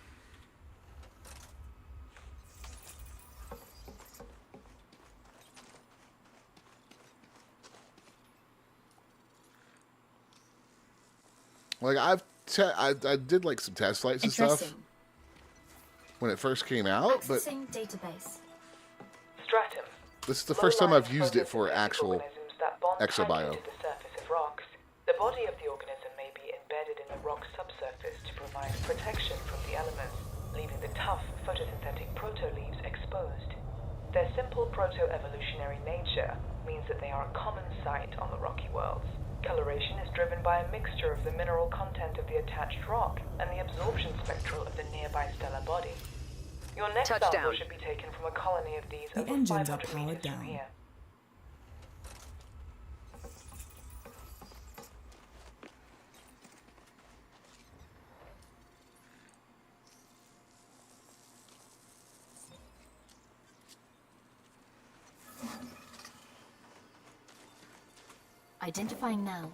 Like I did like some test flights and stuff Interesting. when it first came out, but Accessing database. Stratum. this is the first time I've used it for Photosynthetic actual organisms that bond exo-bio. tightly to the surface of rocks. The body of the organism may be embedded in the rock's subsurface to provide protection from the elements, leaving the tough photosynthetic proto-leaves exposed. Their simple proto-evolutionary nature means that they are a common sight on the rocky worlds. Coloration is driven by a mixture of the mineral content of the attached rock and the absorption spectral of the nearby stellar body. Your next sample Touchdown. should be taken from a colony of these The over engines are 500 powered meters from down. here. Identifying now.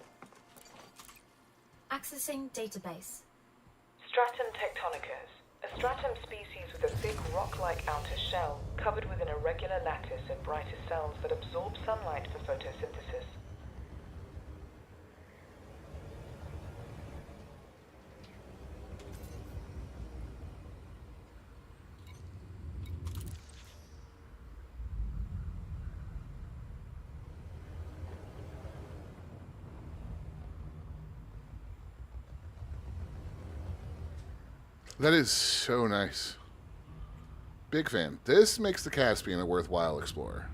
Accessing database. Stratum tectonicus. A stratum species with a thick rock-like outer shell covered with an irregular lattice of brighter cells that absorb sunlight for photosynthesis. That is so nice. Big fan. This makes the Caspian a worthwhile explorer.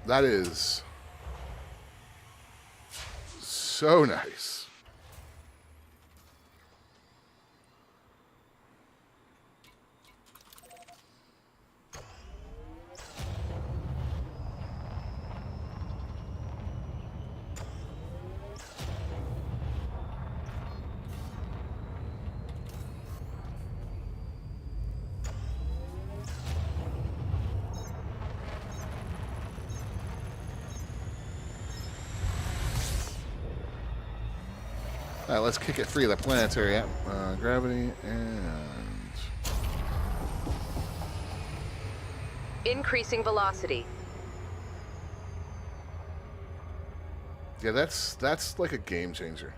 That is so nice. All right, let's kick it free of the planetary gravity and Increasing velocity. yeah, that's like a game changer.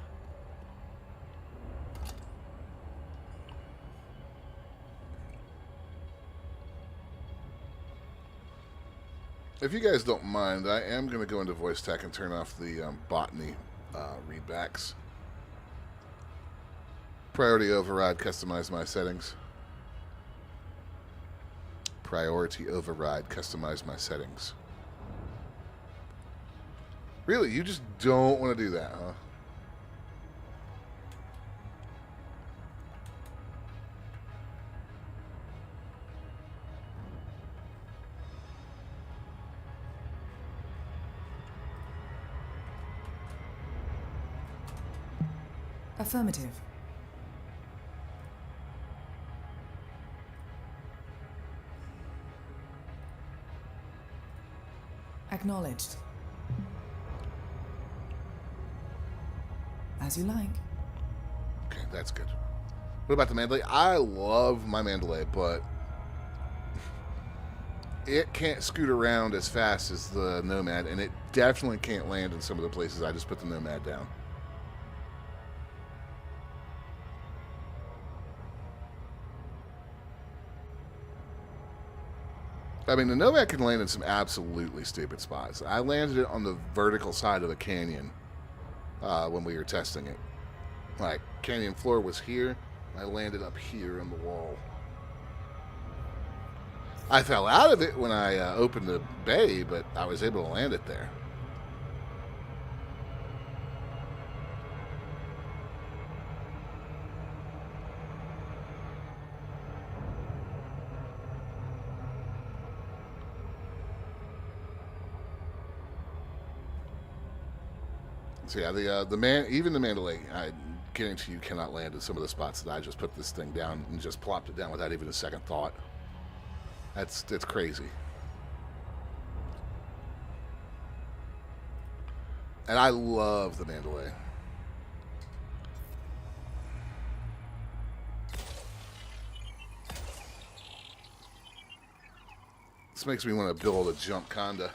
If you guys don't mind, I am going to go into voice tech and turn off the botany readbacks. Priority override, customize my settings. Priority override, customize my settings. Really, you just don't want to do that, huh? Affirmative. Acknowledged. As you like. Okay, that's good. What about the Mandalay? I love my Mandalay, but it can't scoot around as fast as the Nomad, and it definitely can't land in some of the places I just put the Nomad down. I mean, the Nomad can land in some absolutely stupid spots. I landed it on the vertical side of the canyon when we were testing it. Like, canyon floor was here. I landed up here on the wall. I fell out of it when I opened the bay, but I was able to land it there. So yeah, even the Mandalay, I guarantee you cannot land in some of the spots that I just put this thing down and just plopped it down without even a second thought. It's crazy. And I love the Mandalay. This makes me want to build a jump conda.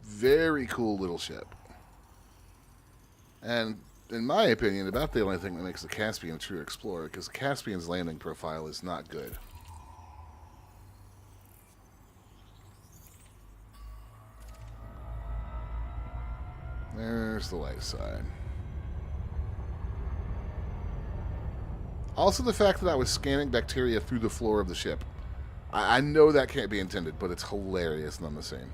Very cool little ship. And in my opinion, about the only thing that makes the Caspian a true explorer, because the Caspian's landing profile is not good. There's the light side. Also the fact that I was scanning bacteria through the floor of the ship. I know that can't be intended, but it's hilarious none the same.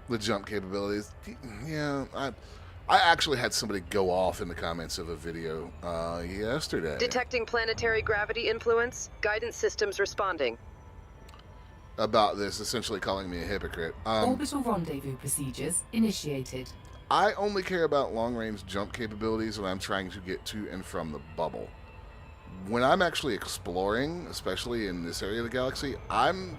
The jump capabilities. Yeah, I actually had somebody go off in the comments of a video yesterday. Detecting planetary gravity influence. Guidance systems responding. About this, essentially calling me a hypocrite. Orbital rendezvous procedures initiated. I only care about long-range jump capabilities when I'm trying to get to and from the bubble. When I'm actually exploring, especially in this area of the galaxy, I'm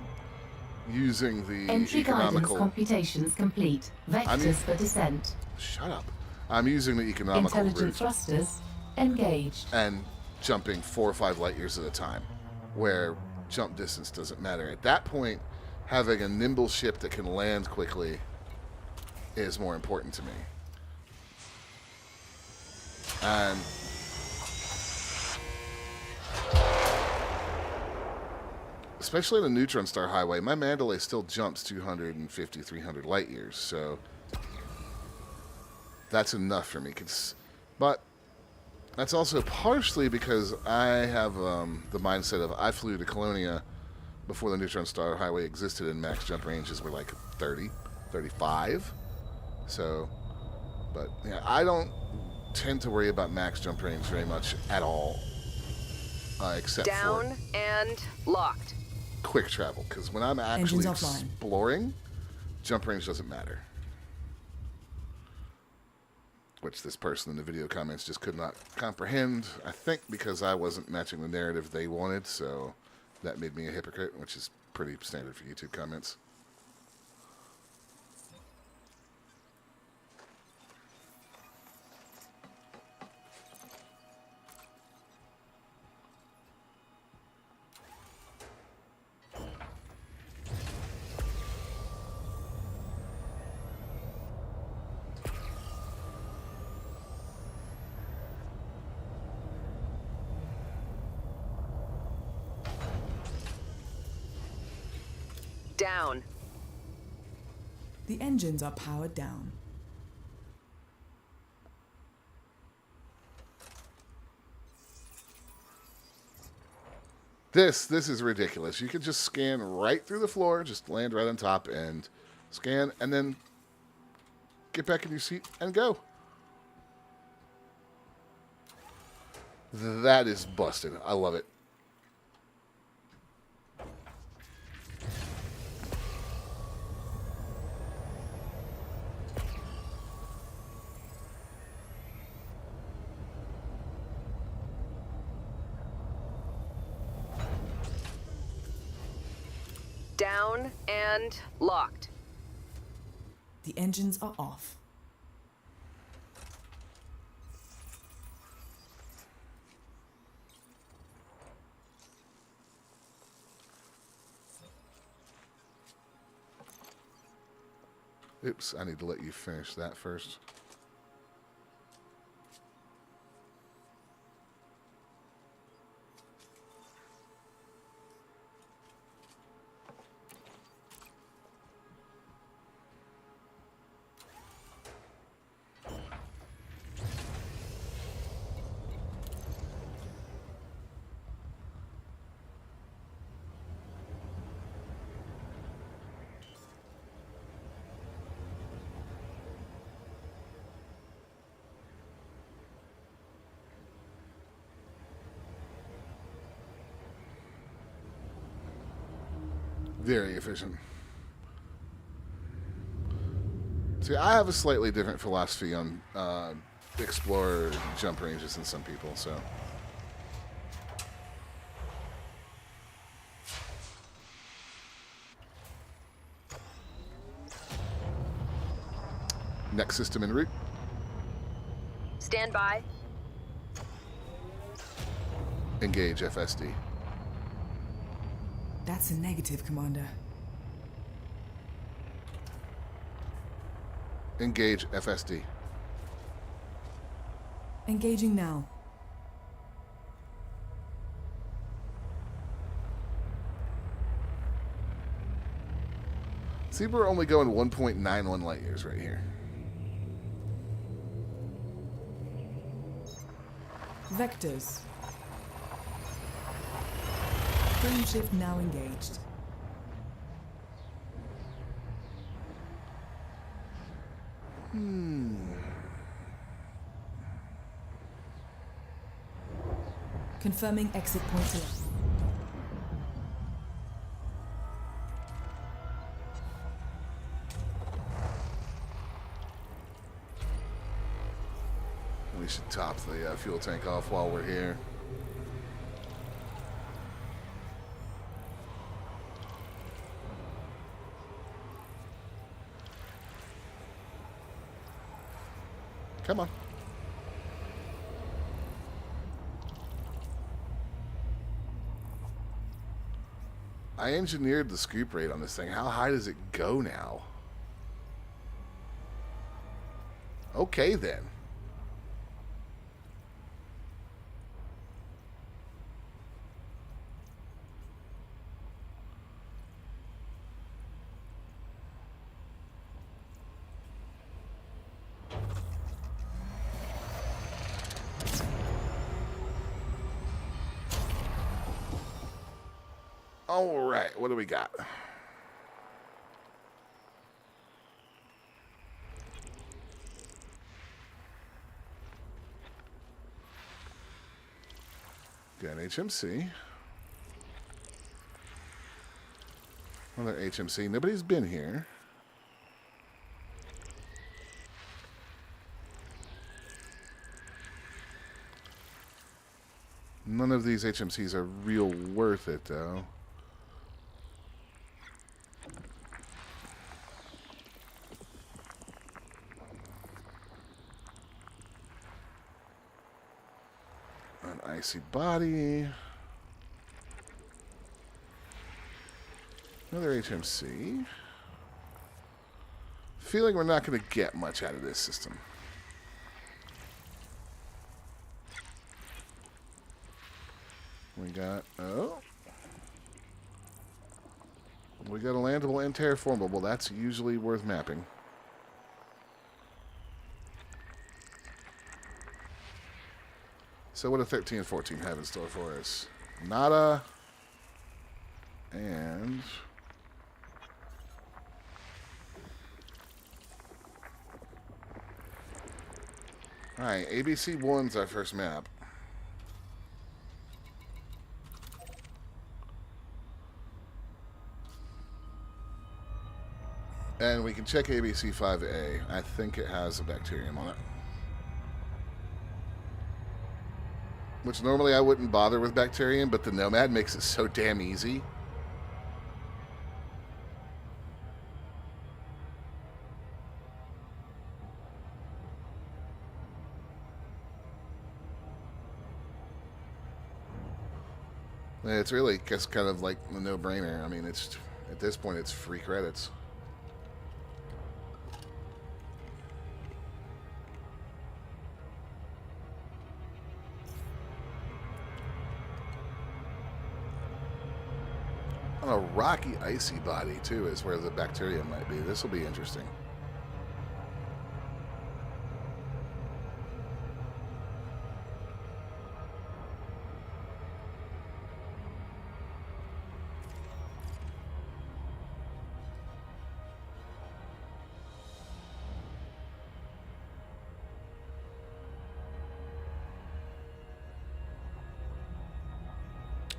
using the Entry guidance economical... computations complete. Vectors for descent. Shut up. I'm using the economical Intelligent route thrusters engaged. and jumping 4 or 5 light years at a time, where jump distance doesn't matter. At that point, having a nimble ship that can land quickly is more important to me. And especially in the neutron star highway, my Mandalay still jumps 250, 300 light years, so that's enough for me. But that's also partially because I have the mindset of I flew to Colonia before the neutron star highway existed, and max jump ranges were like 30, 35. So, but yeah, I don't tend to worry about max jump range very much at all, except Down for and locked. quick travel, because when I'm actually Engines offline. exploring, jump range doesn't matter. Which this person in the video comments just could not comprehend, I think because I wasn't matching the narrative they wanted, so that made me a hypocrite, which is pretty standard for YouTube comments. Down. The engines are powered down. This is ridiculous. You can just scan right through the floor, just land right on top and scan, and then get back in your seat and go. That is busted. I love it. Down and locked. The engines are off. Oops, I need to let you finish that first. Very efficient. See, I have a slightly different philosophy on explorer jump ranges than some people, so. Next system en route. Stand by. Engage FSD. That's a negative, Commander. Engage FSD. Engaging now. See, we're only going 1.91 light years right here. Vectors. Frame shift now engaged. Confirming exit point left. We should top the fuel tank off while we're here. Come on. I engineered the scoop rate on this thing. How high does it go now? Okay, then. All right, what do we got? Got HMC. Another HMC. Nobody's been here. None of these HMCs are real worth it, though. An icy body. Another HMC. Feeling we're not going to get much out of this system. We got, we got a landable and terraformable. That's usually worth mapping. So what do 13 and 14 have in store for us? Nada. And... Alright, ABC1's our first map. And we can check ABC5A. I think it has a bacterium on it. Which normally I wouldn't bother with bacterium, but the Nomad makes it so damn easy. It's really just kind of like a no-brainer. I mean, it's at this point, it's free credits. On a rocky, icy body, too, is where the bacterium might be. This will be interesting.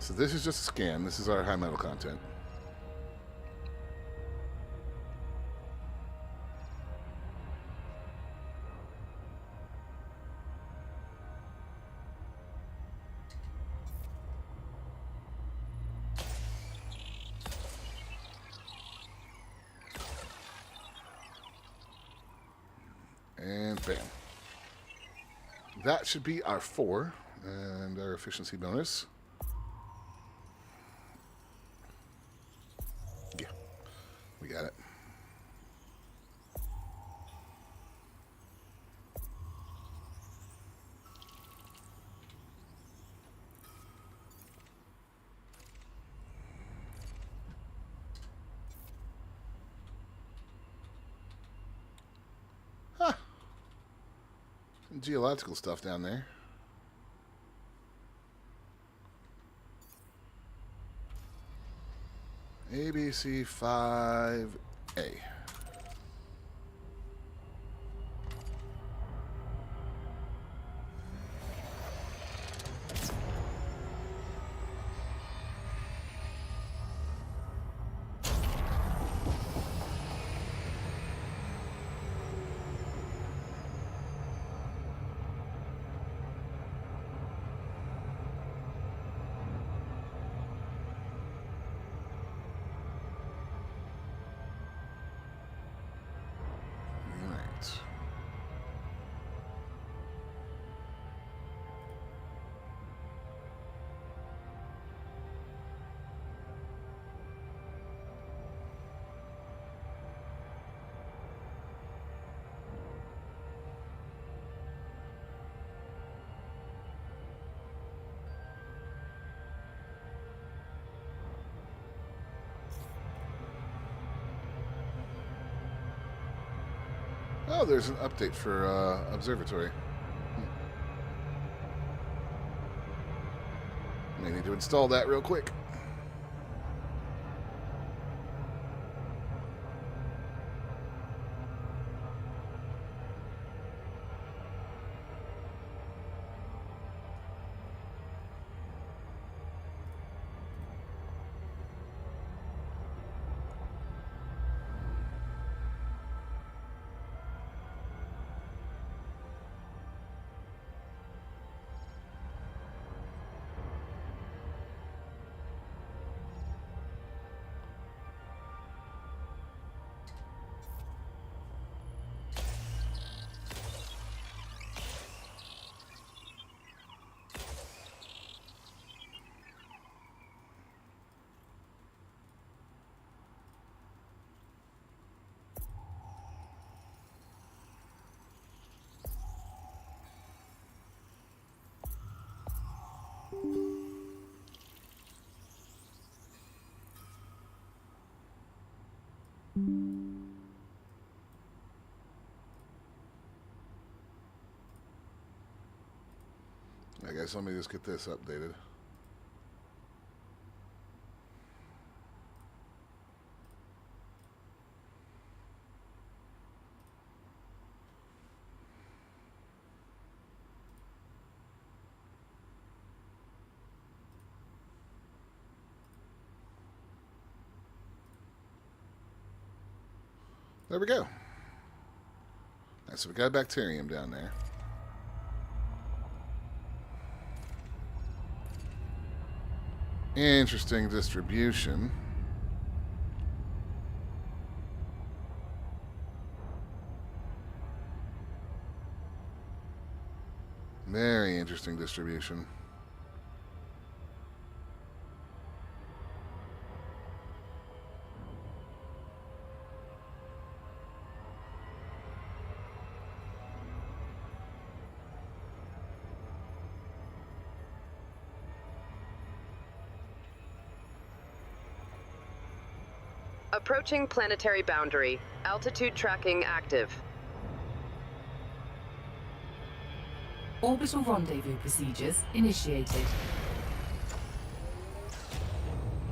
So this is just a scan. This is our high metal content. And bam. That should be our 4 and our efficiency bonus. Yeah, we got it. Huh. Some geological stuff down there. ABC5A. Oh, there's an update for Observatory. May need to install that real quick. I guess let me just get this updated. There we go. So we got a bacterium down there. Interesting distribution. Very interesting distribution. Approaching planetary boundary. Altitude tracking active. Orbital rendezvous procedures initiated.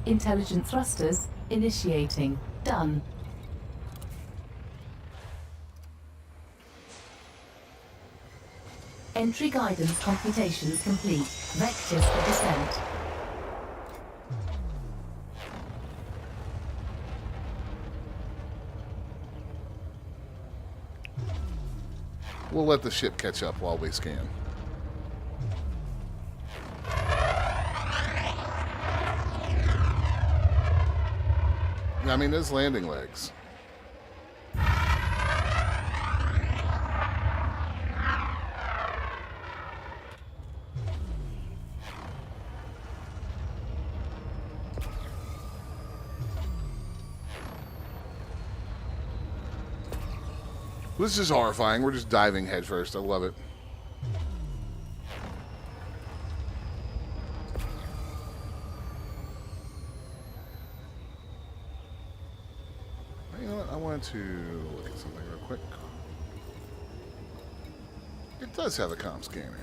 Intelligent thrusters initiating. Done. Entry guidance computations complete. Vectors for descent. We'll let the ship catch up while we scan. I mean, there's landing legs. This is horrifying. We're just diving headfirst. I love it. You know what? I wanted to look at something real quick. It does have a comm scanner.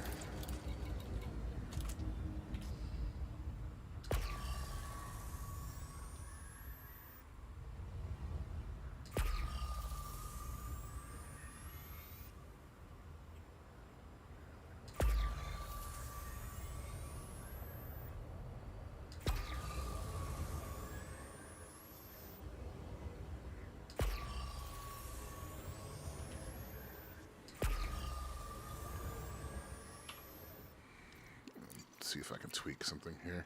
See if I can tweak something here.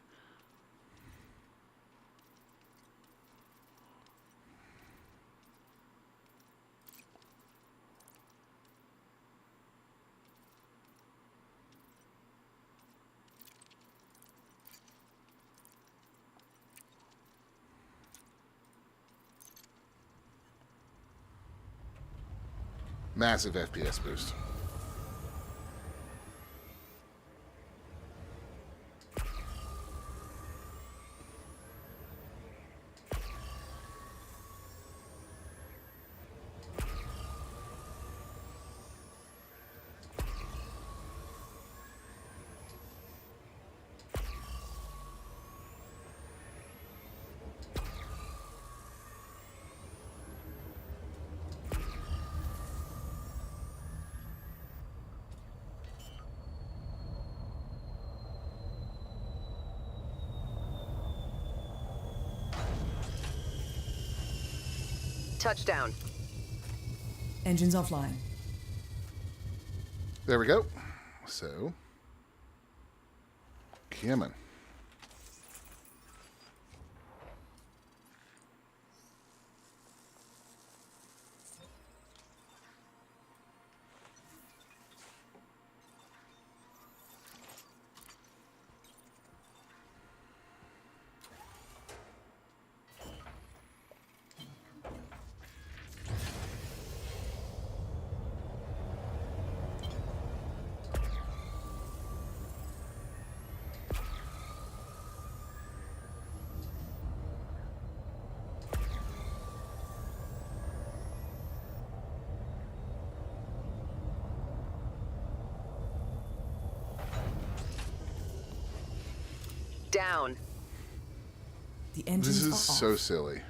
Massive FPS boost. Touchdown. Engines offline. There we go. So, coming. Down. The engines This is are off. so silly.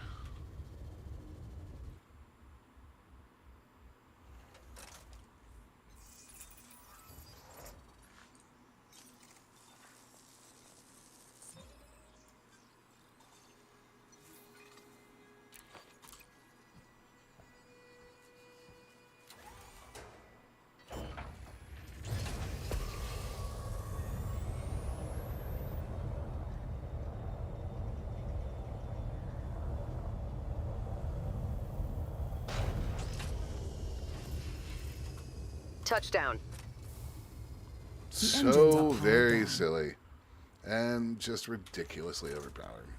Touchdown. engines So are powered very down. silly. And just ridiculously overpowered.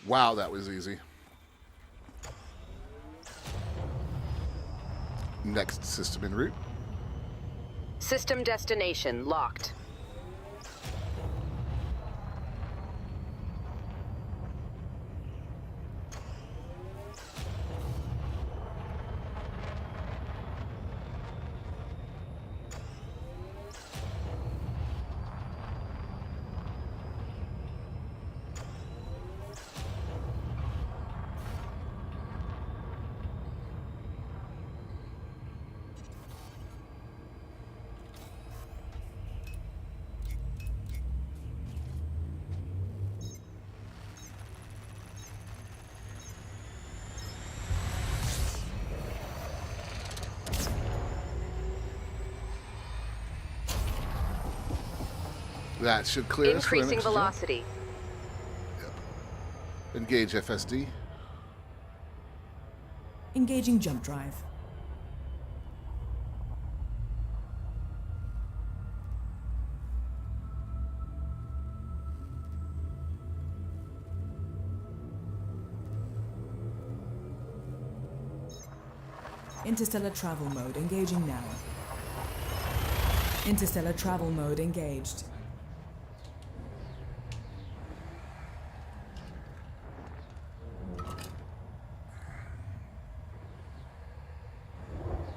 Wow, that was easy. Next system en route. System destination locked. That should clear us for the Increasing next jump. velocity. Yep. Engage FSD. Engaging jump drive. Interstellar travel mode engaging now. Interstellar travel mode engaged.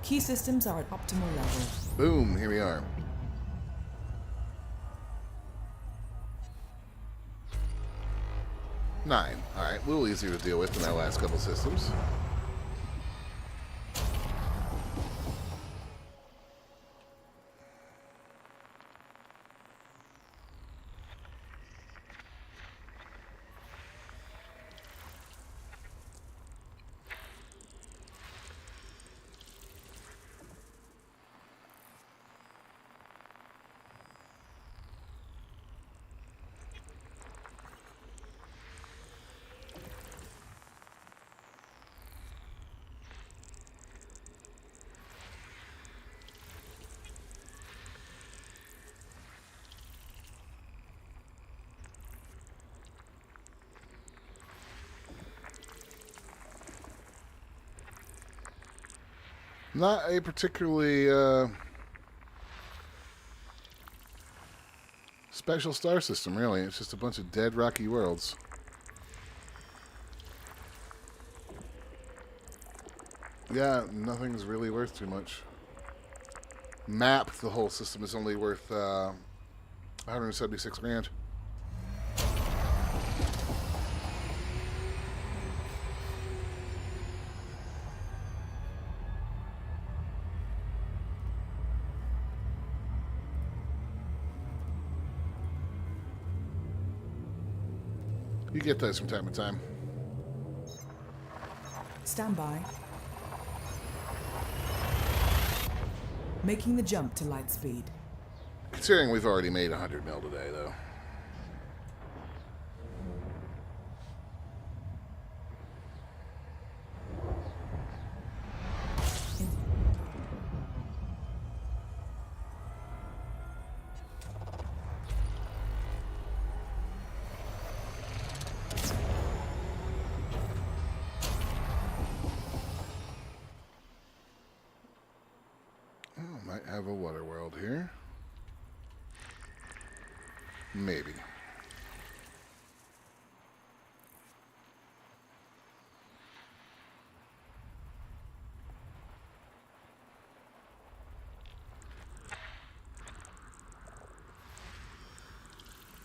Key systems are at optimal level. Boom, here we are. Nine. Alright, a little easier to deal with than our last couple systems. Not a particularly special star system, really. It's just a bunch of dead, rocky worlds. Yeah, nothing's really worth too much. Map, the whole system is only worth 176 grand. You get those from time to time. Stand by. Making the jump to light speed. Considering we've already made 100 mil today, though. Might have a water world here. Maybe.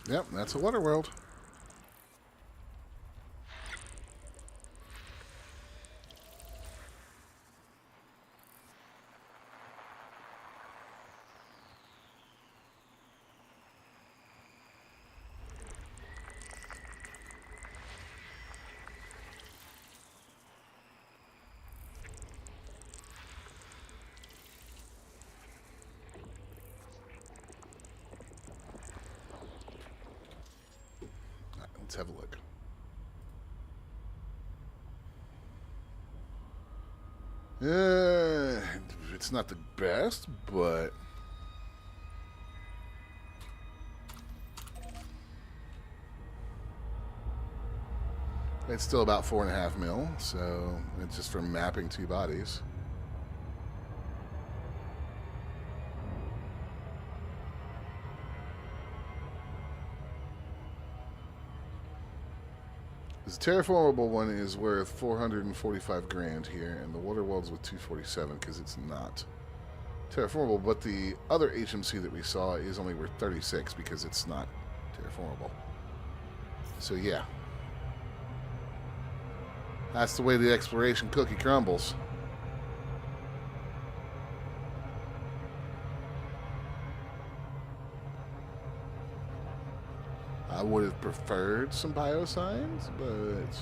Yep, that's a water world. Let's have a look. It's not the best, but it's still about 4.5 mil, so it's just from mapping two bodies. The terraformable one is worth 445 grand here, and the water world's with 247 because it's not terraformable. But the other HMC that we saw is only worth 36 because it's not terraformable. So yeah, that's the way the exploration cookie crumbles. I would have preferred some biosigns, but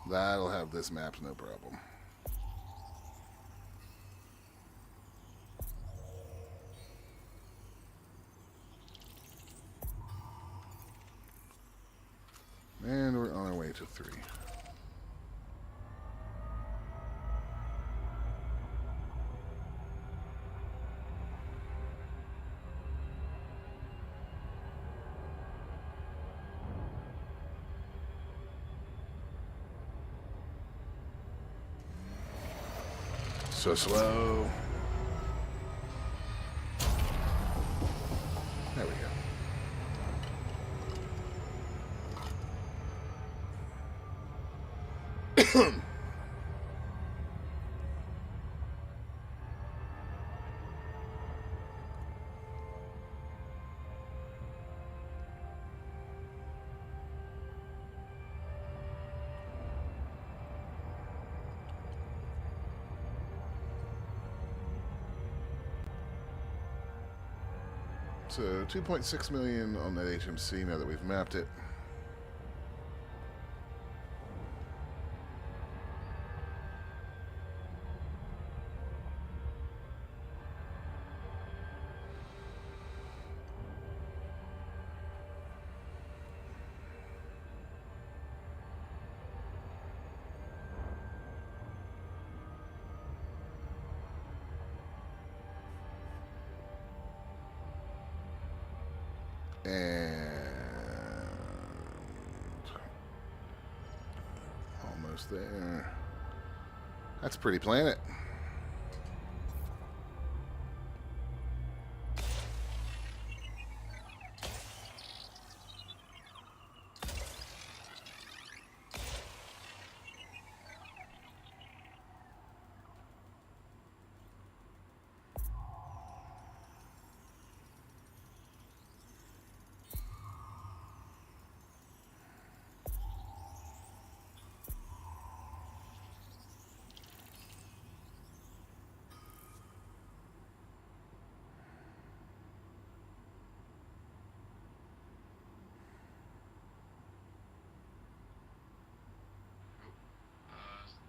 that'll have this map, no problem. And we're on our way to 3. So slow. There we go. So 2.6 million on that HMC now that we've mapped it. And almost there. That's a pretty planet.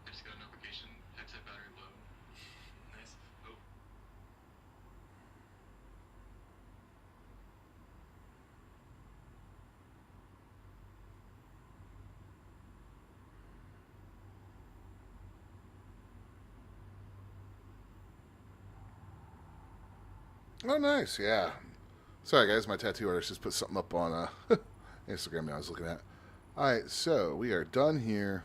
I just got a notification. Headset battery low. Nice. Oh. Oh, nice. Yeah. Sorry, guys. My tattoo artist just put something up on Instagram that I was looking at. All right, so we are done here.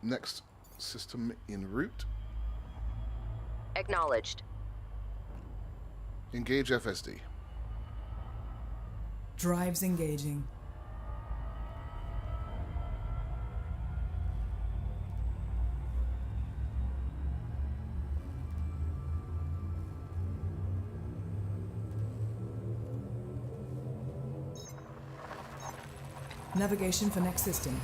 Next system en route. Acknowledged. Engage FSD. Drives engaging. Navigation for next system.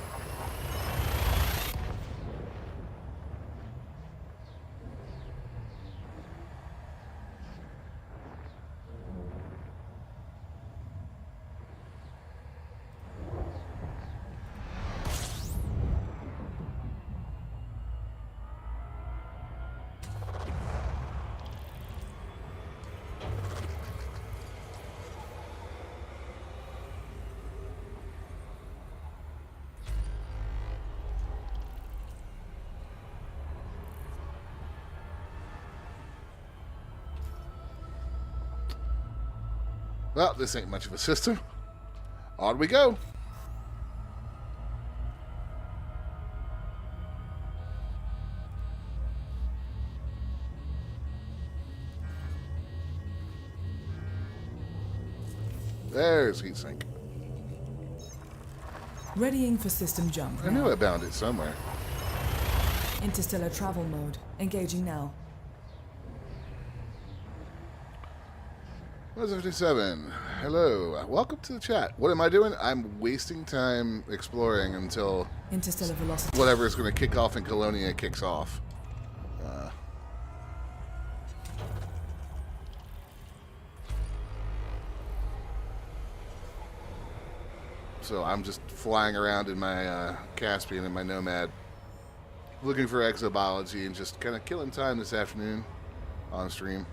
Well, this ain't much of a system. On we go. There's heat sink. Readying for system jump. I knew I bound it somewhere. Interstellar travel mode. Engaging now. 57. Hello. Welcome to the chat. What am I doing? I'm wasting time exploring until Interstellar velocity. whatever is going to kick off in Colonia kicks off. So I'm just flying around in my Caspian and my Nomad, looking for exo-biology and just kind of killing time this afternoon on stream.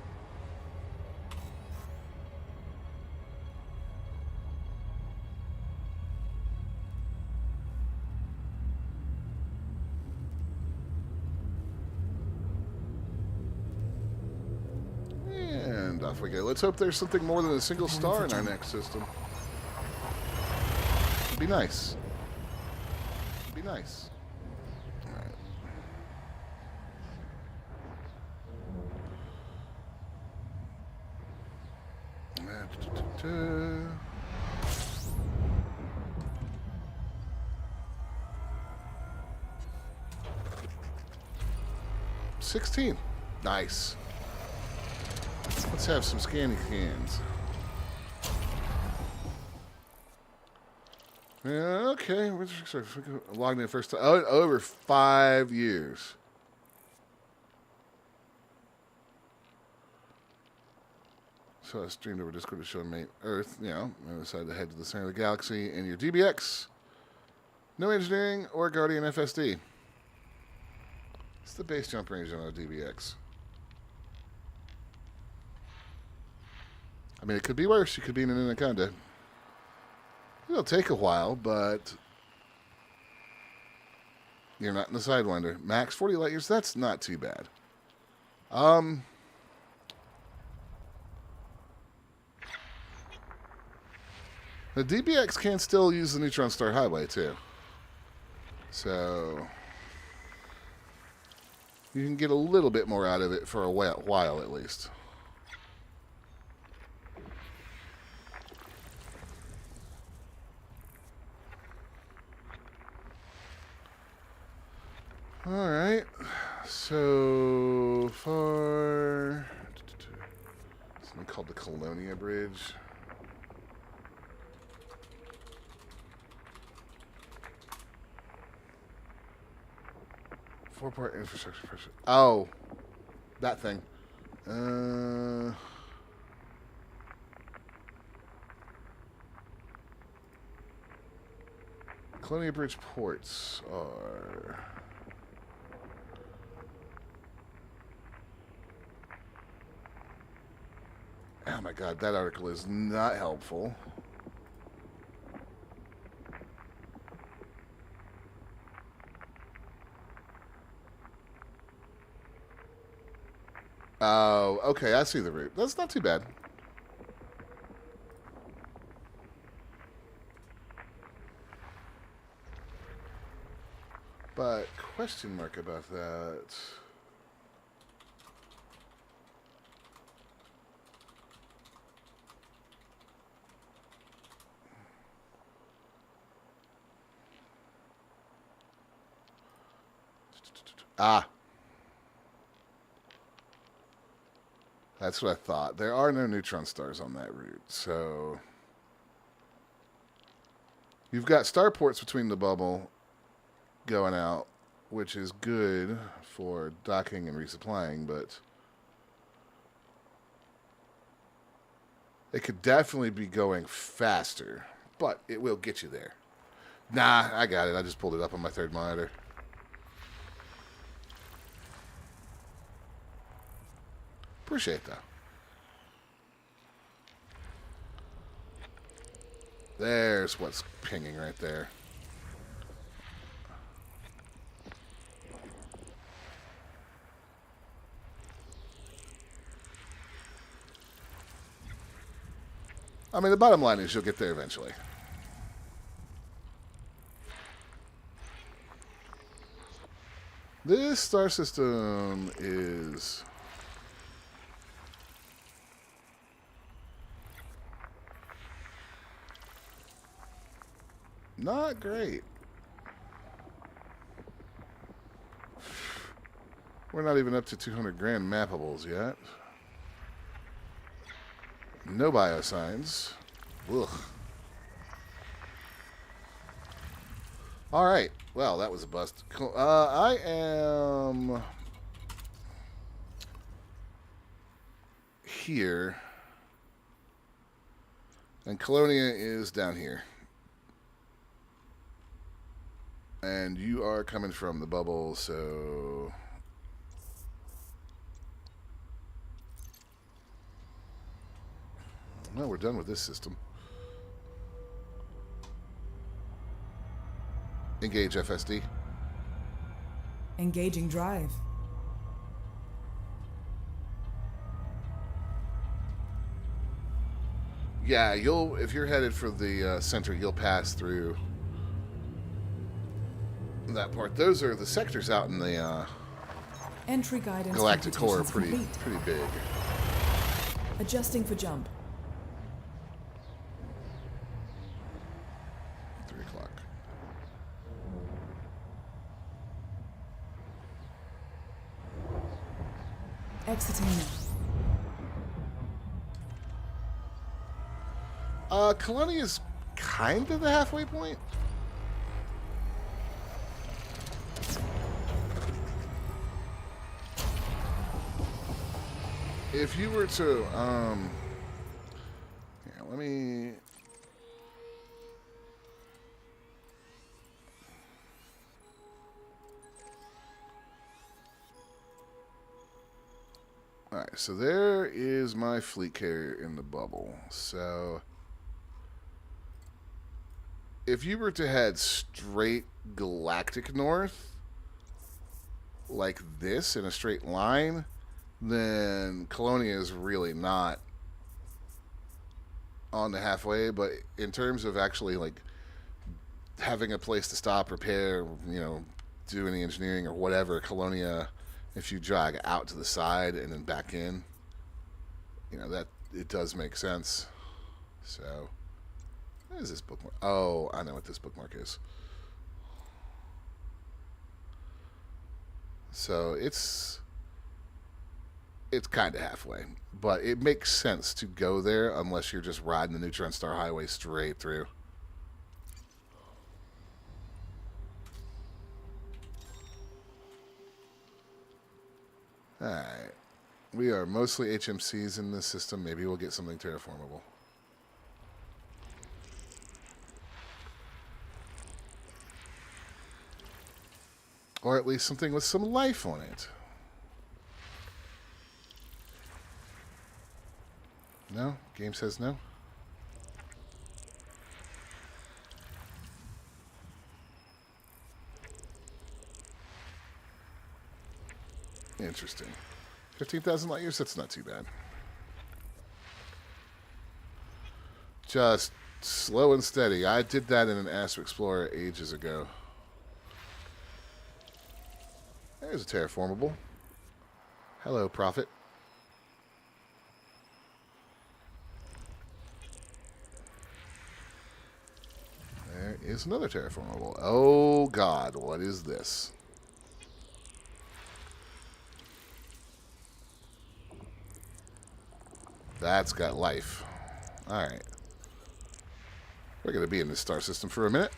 And off we go. Let's hope there's something more than a single star in our next system. It'd be nice. It'd be nice. Alright. 16. Nice. Let's have some scanning cans. Okay, logged in first time. Oh, over 5 years. So I streamed over Discord to show mate Earth. You know, I decided to head to the center of the galaxy in your DBX. No engineering or Guardian FSD. It's the base jump range on a DBX. I mean, it could be worse. You could be in an Anaconda. It'll take a while, but you're not in the Sidewinder. Max 40 light years. That's not too bad. The DBX can still use the neutron star highway too, so you can get a little bit more out of it for a while at least. All right, so far, something called the Colonia Bridge. Four-part infrastructure pressure. Oh, that thing. Colonia Bridge ports are... Oh my god, that article is not helpful. Oh, okay, I see the route. That's not too bad. But question mark about that. Ah. That's what I thought. There are no neutron stars on that route, so... You've got starports between the bubble going out, which is good for docking and resupplying, but... It could definitely be going faster, but it will get you there. Nah, I got it. I just pulled it up on my third monitor. Appreciate that. There's what's pinging right there. I mean, the bottom line is you'll get there eventually. This star system is... not great. We're not even up to 200 grand mappables yet. No biosigns. Ugh. All right. Well, that was a bust. I am here, and Colonia is down here. And you are coming from the bubble, so... Well, we're done with this system. Engage FSD. Engaging drive. Yeah, if you're headed for the center, you'll pass through that part. Those are the sectors out in the Entry guidance galactic core are computations pretty complete. big. Adjusting for jump. 3 o'clock. Exiting now. Colonia is kind of the halfway point. If you were to, yeah, let me... Alright, so there is my fleet carrier in the bubble. So, if you were to head straight galactic north, like this, in a straight line, then Colonia is really not on the halfway, but in terms of actually like having a place to stop, repair, do any engineering or whatever, Colonia, if you drag out to the side and then back in, that it does make sense. So, what is this bookmark? Oh, I know what this bookmark is. So it's kind of halfway, but it makes sense to go there unless you're just riding the Neutron Star Highway straight through. Alright. We are mostly HMCs in this system. Maybe we'll get something terraformable. Or at least something with some life on it. No? Game says no? Interesting. 15,000 light years? That's not too bad. Just slow and steady. I did that in an Astro Explorer ages ago. There's a terraformable. Hello, Prophet. There is another terraformable. Oh, God. What is this? That's got life. Alright. We're going to be in this star system for a minute.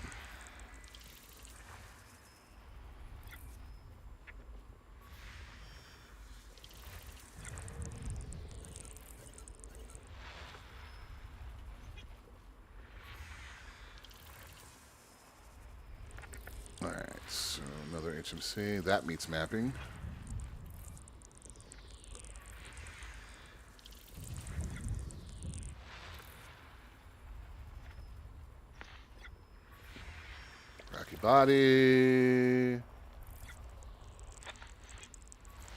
Alright, so another HMC. That meets mapping. Rocky body.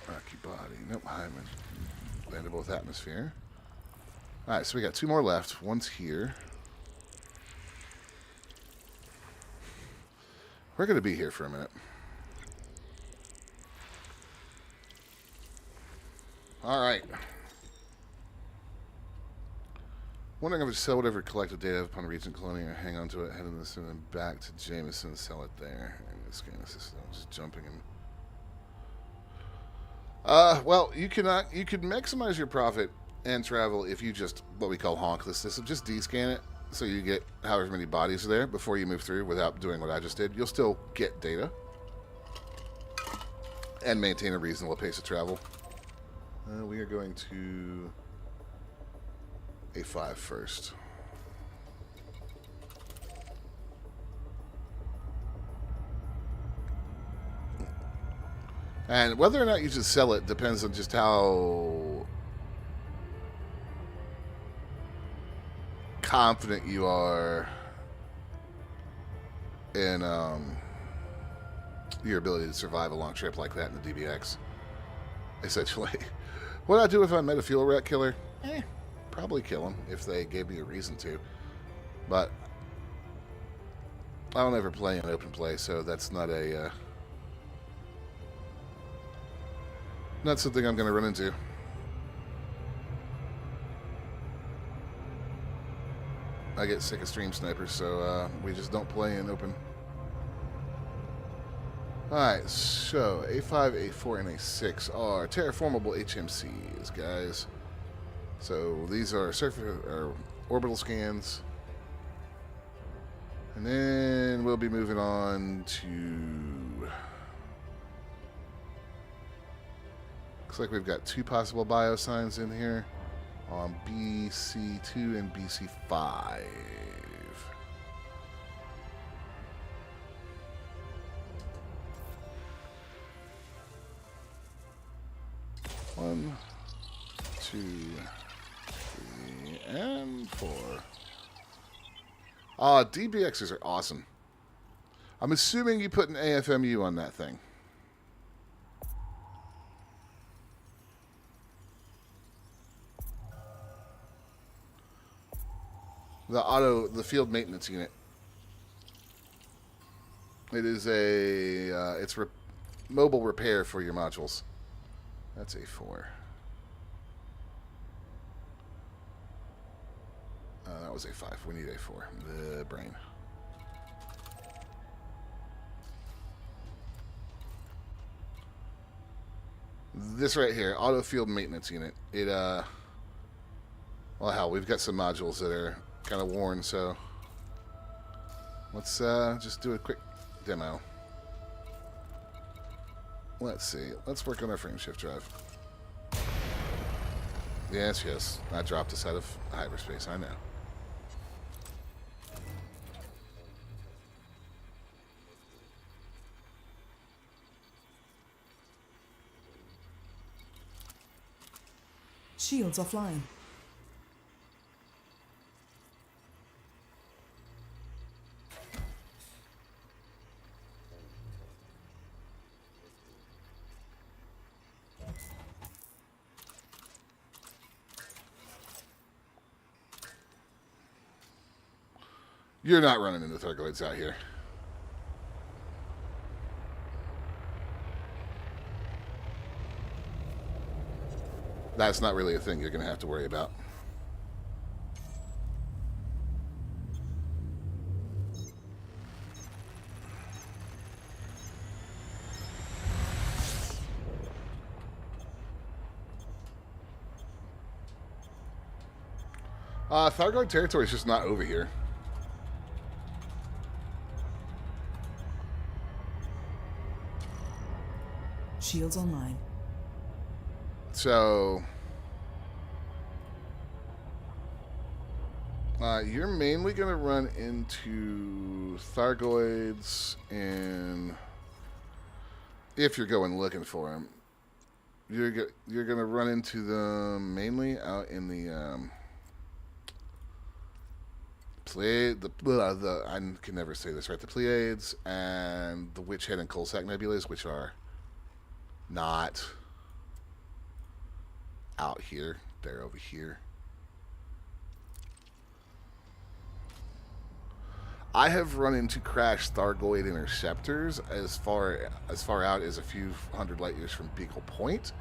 Rocky body. Nope, Hyman. Landed both atmosphere. Alright, so we got two more left. One's here. We're going to be here for a minute. Alright. Wondering if I should sell whatever collected data upon reaching Colonia or hang on to it, head in this and then back to Jameson and sell it there. In this game, this is just jumping in. Well, you can maximize your profit and travel if you just, what we call honk the system. Just D-scan it so you get however many bodies are there before you move through without doing what I just did. You'll still get data and maintain a reasonable pace of travel. We are going to A5 first. And whether or not you just sell it depends on just how confident you are in your ability to survive a long trip like that in the DBX. Essentially. What I'd do if I met a fuel rat killer? Probably kill him if they gave me a reason to. But I don't ever play in open play, so that's not a not something I'm going to run into. I get sick of stream snipers, so we just don't play in open. Alright, so A5, A4, and A6 are terraformable HMCs, guys. So these are surface or orbital scans. And then we'll be moving on to... Looks like we've got two possible biosigns in here on BC2 and BC5. One, two, three, and four. DBXs are awesome. I'm assuming you put an AFMU on that thing. The field maintenance unit. It is it's mobile repair for your modules. That's A4. That was A5. We need A4. The brain. This right here, auto field maintenance unit. It well, hell, we've got some modules that are kind of worn, so let's just do a quick demo. Let's see. Let's work on our frame shift drive. Yes, yes. I dropped us out of hyperspace. I know. Shields offline. You're not running into Thargoids out here. That's not really a thing you're going to have to worry about. Thargoid territory is just not over here. Shields online. So, you're mainly going to run into Thargoids, and if you're going looking for them, you're going to run into them mainly out in the I can never say this right. The Pleiades and the Witch Head and Coalsack Nebulas, which are not out here. They're over here. I have run into crashed Thargoid interceptors as far out as a few hundred light years from Beagle Point,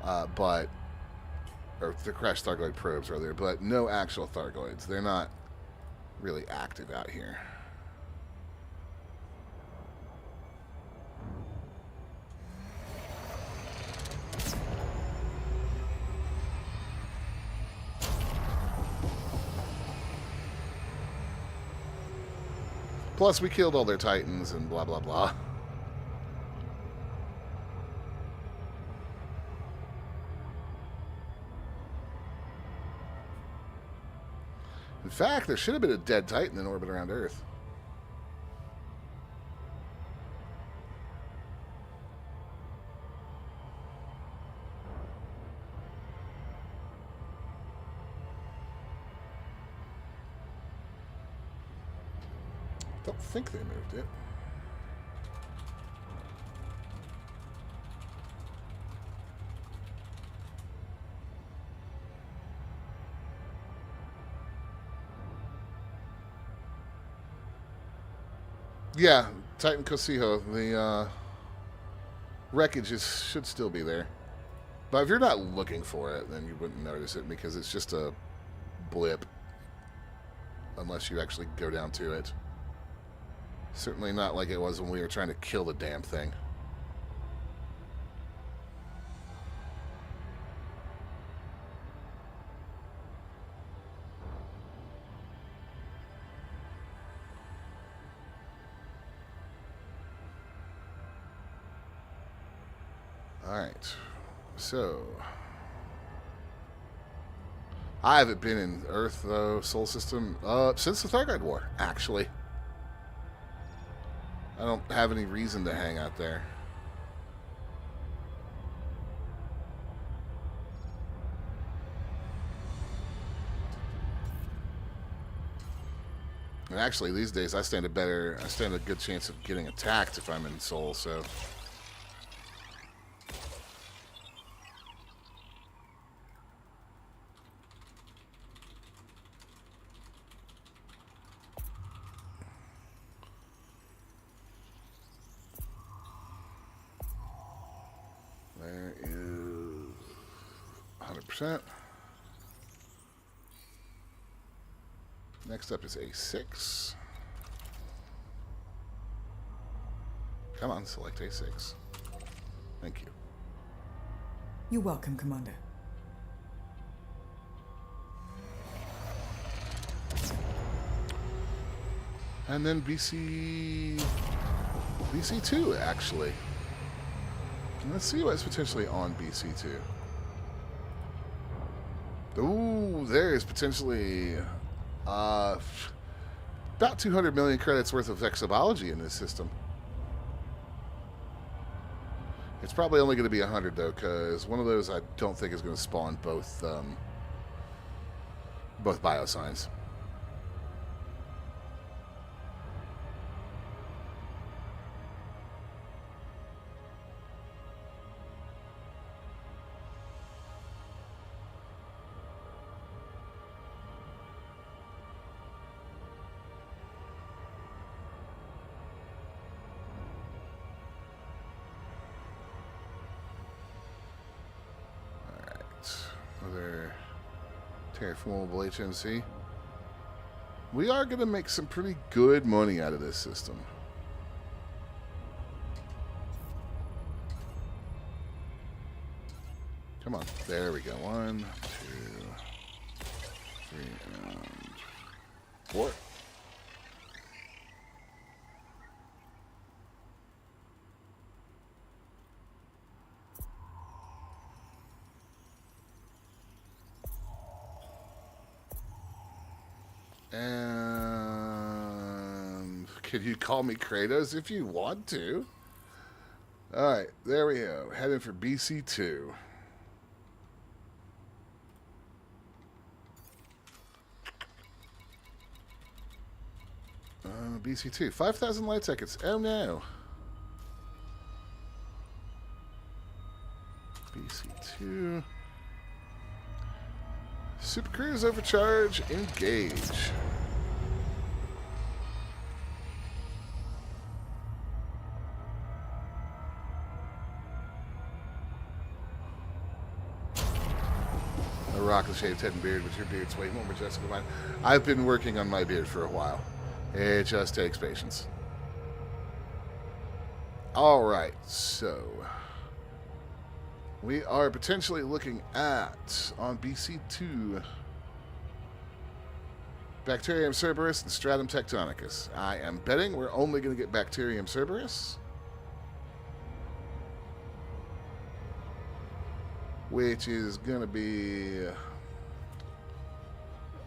or the crashed Thargoid probes rather, but no actual Thargoids. They're not really active out here. Plus, we killed all their Titans and blah, blah, blah. In fact, there should have been a dead Titan in orbit around Earth. I don't think they moved it. Yeah, Titan Kosiho, the wreckage should still be there. But if you're not looking for it, then you wouldn't notice it because it's just a blip. Unless you actually go down to it. Certainly not like it was when we were trying to kill the damn thing. Alright. So I haven't been in Earth, though, Soul System, since the Thargoid War, actually. I don't have any reason to hang out there. And actually, these days, I stand a good chance of getting attacked if I'm in Soul, so... 100%. Next up is A6. Come on, select A6. Thank you. You're welcome, Commander. And then BC2, actually. Let's see what's potentially on BC2. Ooh, there is potentially about 200 million credits worth of Exo-biology in this system. It's probably only going to be 100 though, because one of those I don't think is going to spawn both biosigns. Another terraformable HMC. We are going to make some pretty good money out of this system. Come on. There we go. 1, 2, 3, and 4. And can you call me Kratos if you want to? Alright, there we go. Heading for BC2. BC2. 5,000 light tickets. Oh no. BC2. Super Cruise overcharge. Engage. A rock with shaved head and beard, but your beard's way more majestic than mine. I've been working on my beard for a while. It just takes patience. Alright, so we are potentially looking at, on BC2, Bacterium Cerberus and Stratum Tectonicus. I am betting we're only going to get Bacterium Cerberus, which is going to be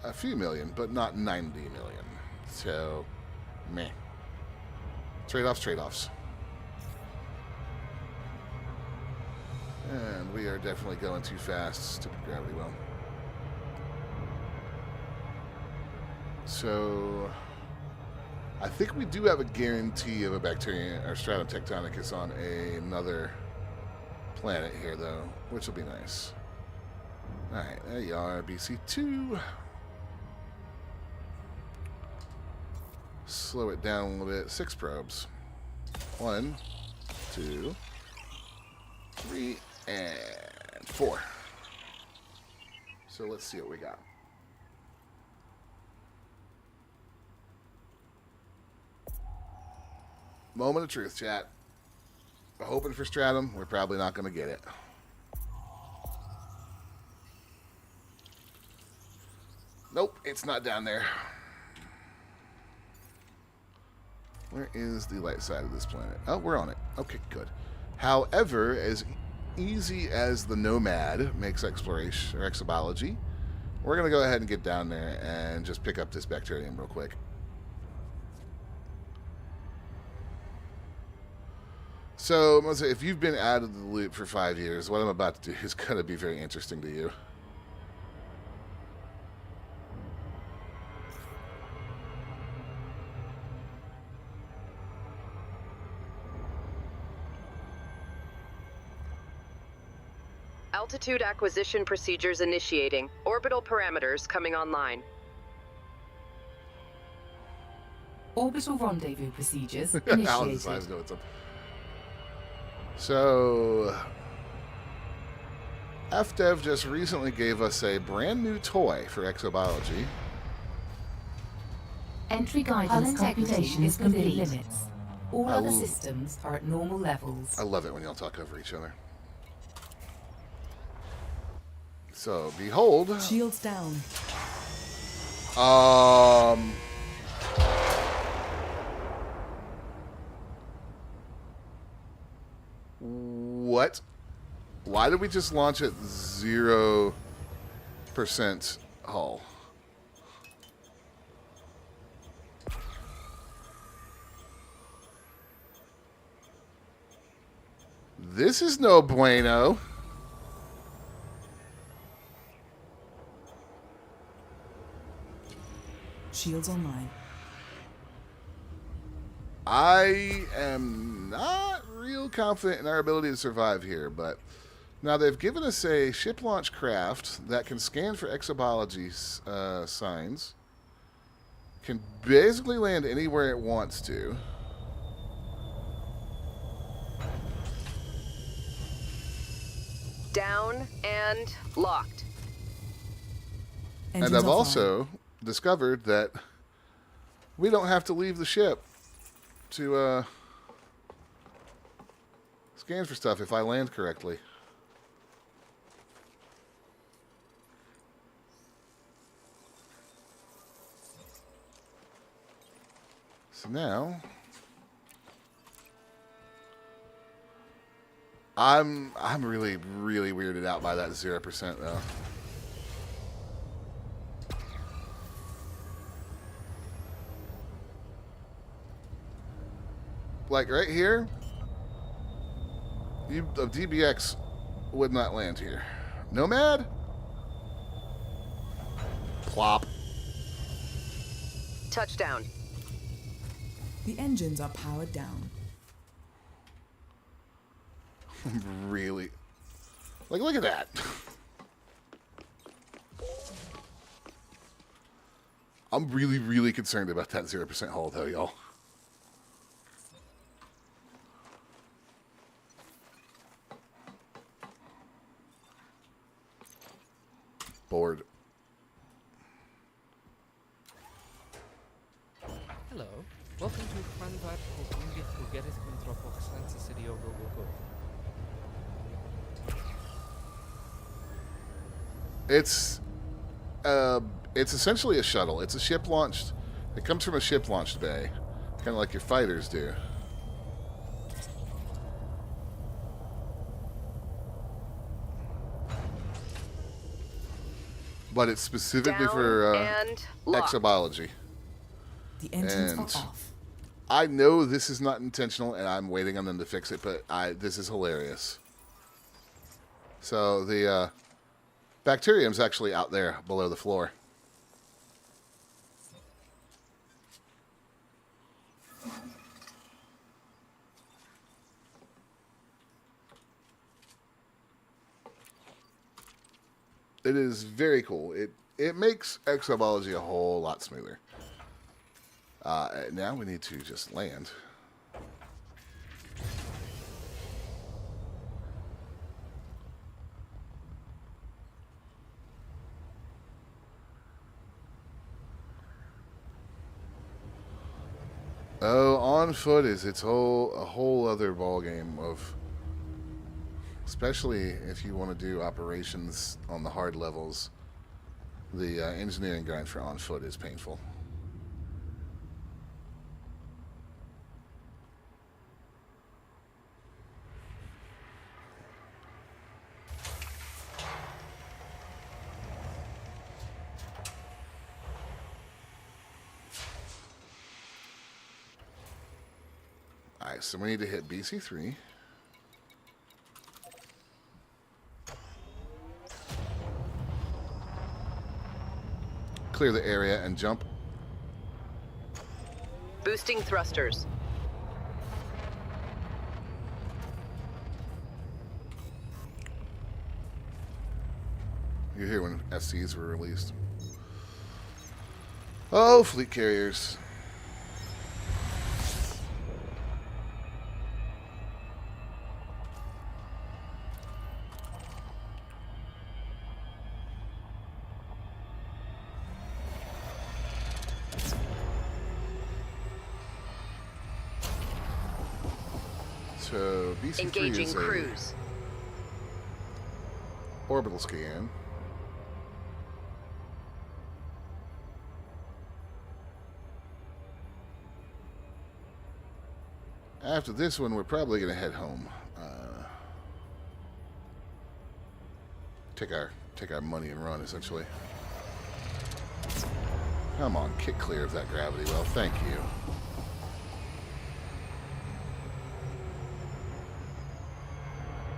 a few million, but not 90 million. So, meh. Trade-offs, trade-offs. And we are definitely going too fast. Stupid gravity well. So, I think we do have a guarantee of a Bacterium or Stratum Tectonicus on another planet here, though, which will be nice. Alright, there you are, BC2. Slow it down a little bit. 6 probes. 1, 2, 3, and 4. So let's see what we got. Moment of truth, chat. We're hoping for Stratum. We're probably not going to get it. Nope, it's not down there. Where is the light side of this planet? Oh, we're on it. Okay, good. However, as easy as the Nomad makes exploration or exobiology, we're going to go ahead and get down there and just pick up this bacterium real quick. So, Moses, if you've been out of the loop for 5 years, what I'm about to do is going to be very interesting to you. Altitude acquisition procedures initiating. Orbital parameters coming online. Orbital rendezvous procedures Alice's initiated. eyes know what's up. So, FDev just recently gave us a brand new toy for Exo-biology. Entry guidance computation is complete. Limits. All other l- systems are at normal levels. I love it when y'all talk over each other. So, behold. Shields down. What? Why did we just launch at 0% hull? This is no bueno. Shields online. I am not real confident in our ability to survive here, but now they've given us a ship launch craft that can scan for exobiology signs, can basically land anywhere it wants to. Down and locked. Engines And I've offline. also discovered that we don't have to leave the ship to scan for stuff if I land correctly. So now I'm really weirded out by that 0% though. Like right here, a DBX would not land here. Nomad? Plop. Touchdown. The engines are powered down. Really? Like, look at that. I'm really concerned about that 0% hull, though, y'all. Bored. Hello. Welcome to Hanvar Pogungit Ugeris Quintropoch Census Idiogo Gogo. It's essentially a shuttle. It's a ship launched. It comes from a ship launched bay, kind of like your fighters do. But it's specifically Down for and locked. exobiology. The engines And are off. I know this is not intentional, and I'm waiting on them to fix it, but this is hilarious. So the bacterium's actually out there below the floor. It is very cool. It makes exobiology a whole lot smoother. Now we need to just land. Oh, on foot is a whole other ball game of, especially if you want to do operations on the hard levels. The engineering grind for on foot is painful. Alright, so we need to hit BC3. Clear the area and jump. Boosting thrusters. You're here when SCs were released. Oh, fleet carriers. So BC3 Engaging is a cruise. orbital scan. After this one, we're probably going to head home. Take our money and run, essentially. Come on, kick clear of that gravity well. Thank you.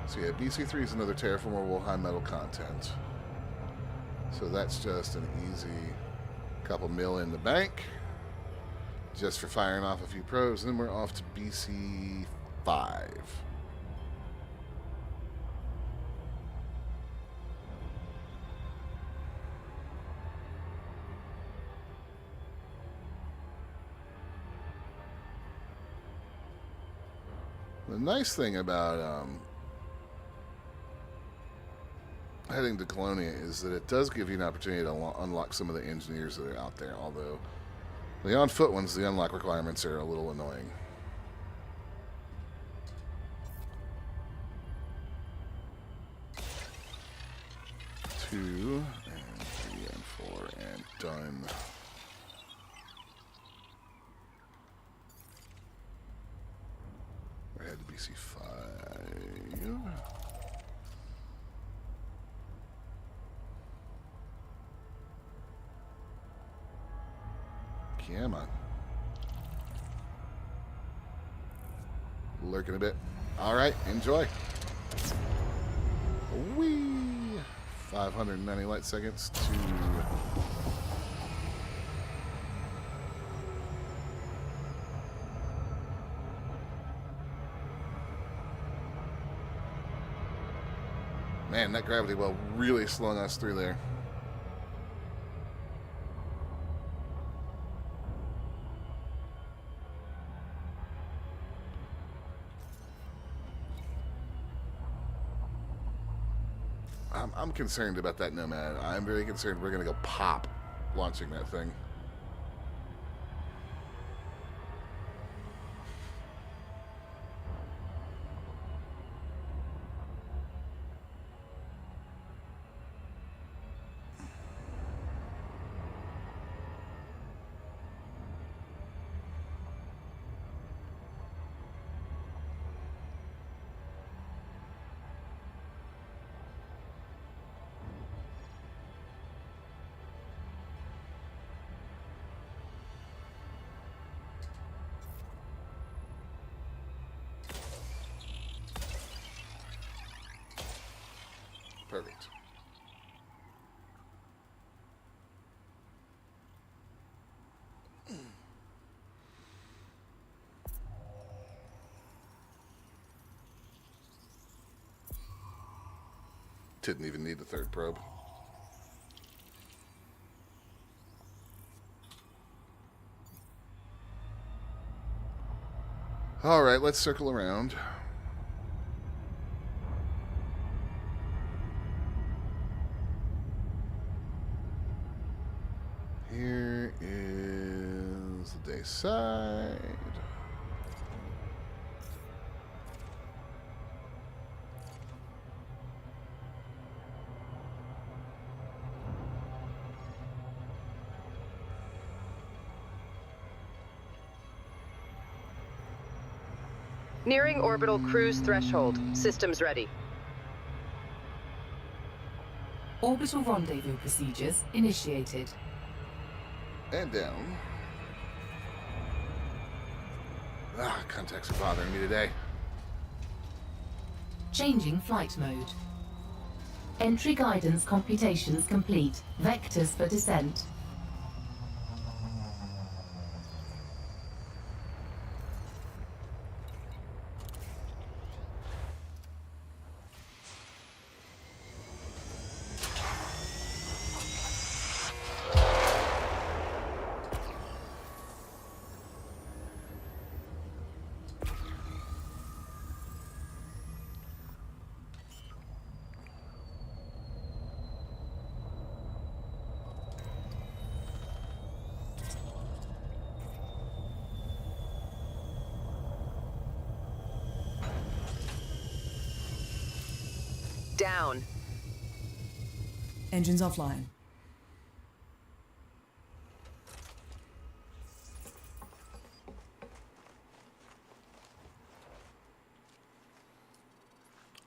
So yeah, BC3 is another terraformable high metal content. So that's just an easy couple mil in the bank. Just for firing off a few probes. And then we're off to BC5. The nice thing about heading to Colonia is that it does give you an opportunity to unlock some of the engineers that are out there, although the on-foot ones, the unlock requirements are a little annoying. Two, and three, and four, and done. We're headed to BC5. Come on. Lurking a bit. All right, enjoy. Whee! 590 light seconds to... Man, that gravity well really slung us through there. I'm concerned about that Nomad. I'm very concerned we're going to go pop launching that thing. Perfect. Didn't even need the third probe. All right, let's circle around. Here is the day side. Nearing orbital cruise threshold. Systems ready. Orbital rendezvous procedures initiated. And down. Contacts are bothering me today. Changing flight mode. Entry guidance computations complete. Vectors for descent. Down. Engines offline.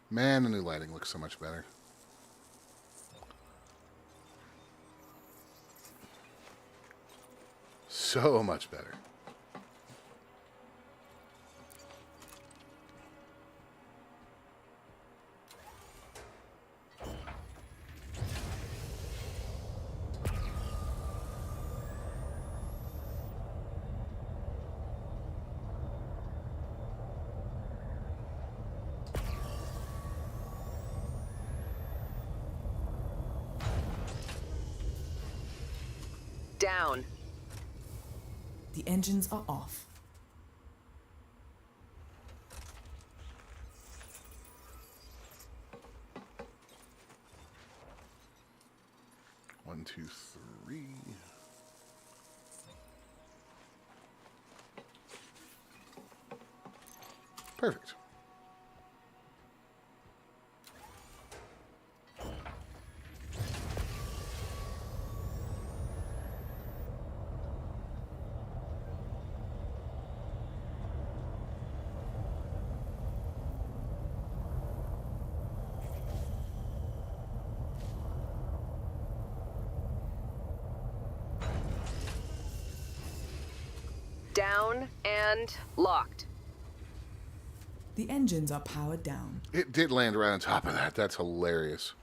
Man, the new lighting looks so much better. So much better. Down. The engines are off. One, two, three. Perfect. Down and locked. The engines are powered down. It did land right on top of that. That's hilarious.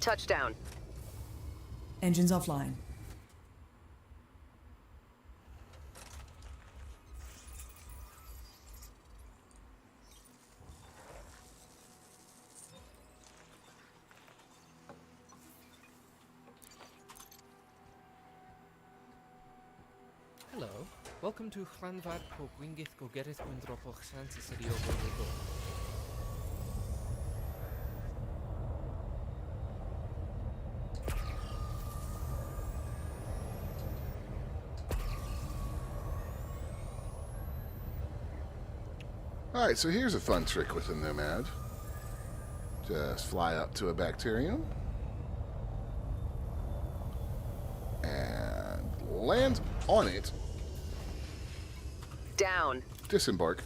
Touchdown. Engines offline. Hello. Welcome to Hranvar po Gwingith go Gerith Gwindropoch Sansa City over. Alright, so here's a fun trick with a Nomad. Just fly up to a bacterium. And land on it. Down. Disembark.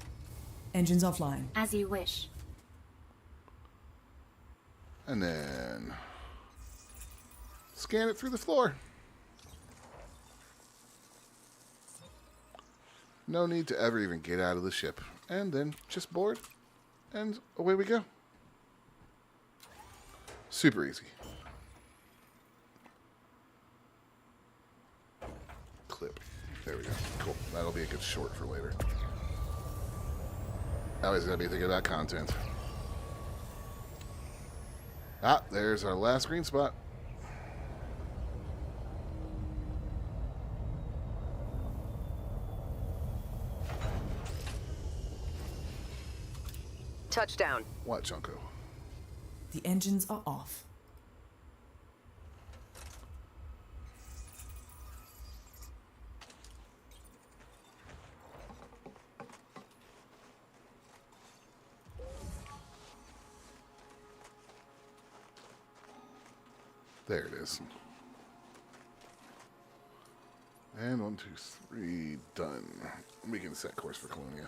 Engines offline. As you wish. And then scan it through the floor. No need to ever even get out of the ship. And then just board, and away we go. Super easy. Clip. There we go. Cool. That'll be a good short for later. Always gotta be thinking about content. Ah, there's our last green spot. Touchdown. Watch, Uncle. The engines are off. There it is. And 1, 2, 3, done. We can set course for Colonia.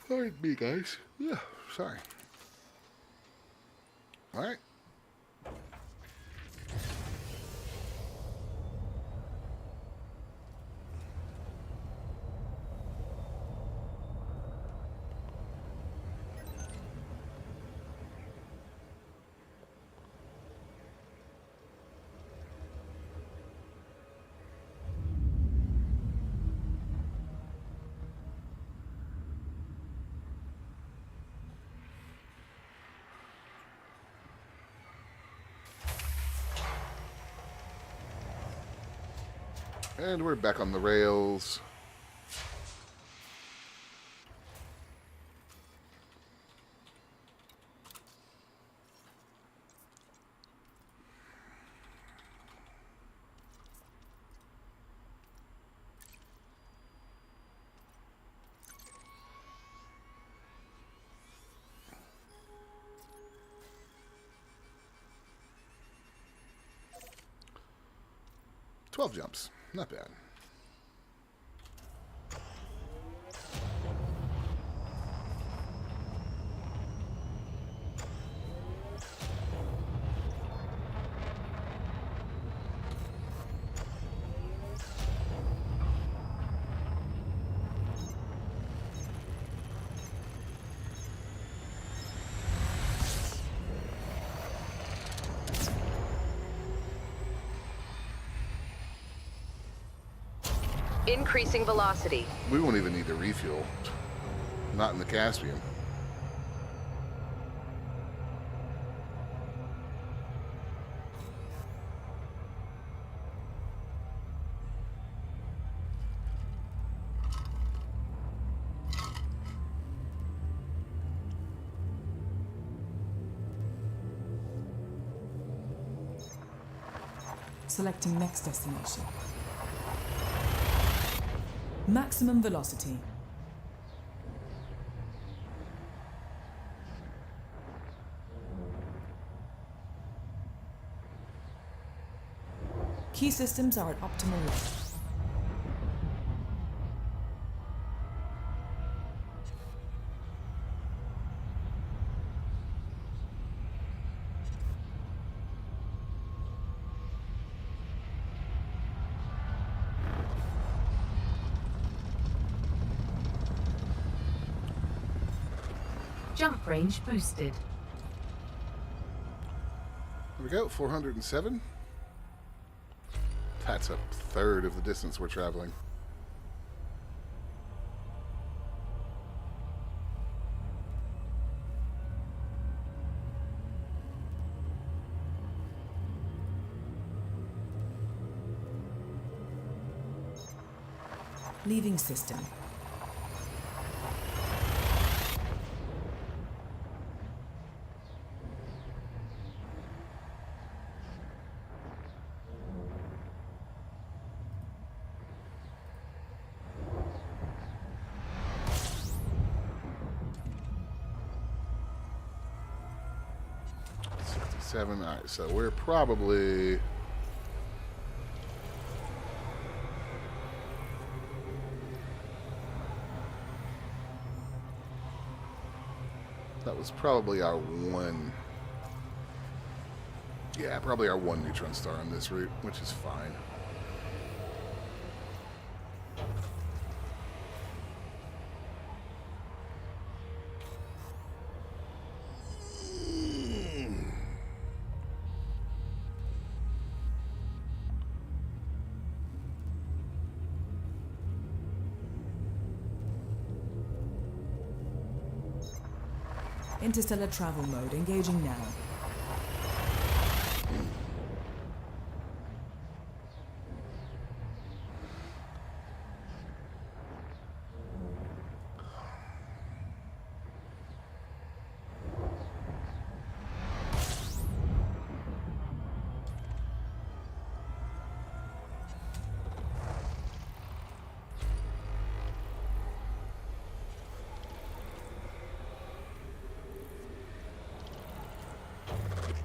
Pardon me, guys. Yeah, sorry. All right. And we're back on the rails. "12 jumps. Not bad. Increasing velocity. We won't even need to refuel. Not in the Caspian. Selecting next destination. Maximum velocity. Key systems are at optimal level. Jump range boosted. There we go, 407. That's a third of the distance we're traveling. Leaving system. All right, so we're probably that was probably our one. Yeah, probably our one neutron star on this route, which is fine. Interstellar travel mode engaging now.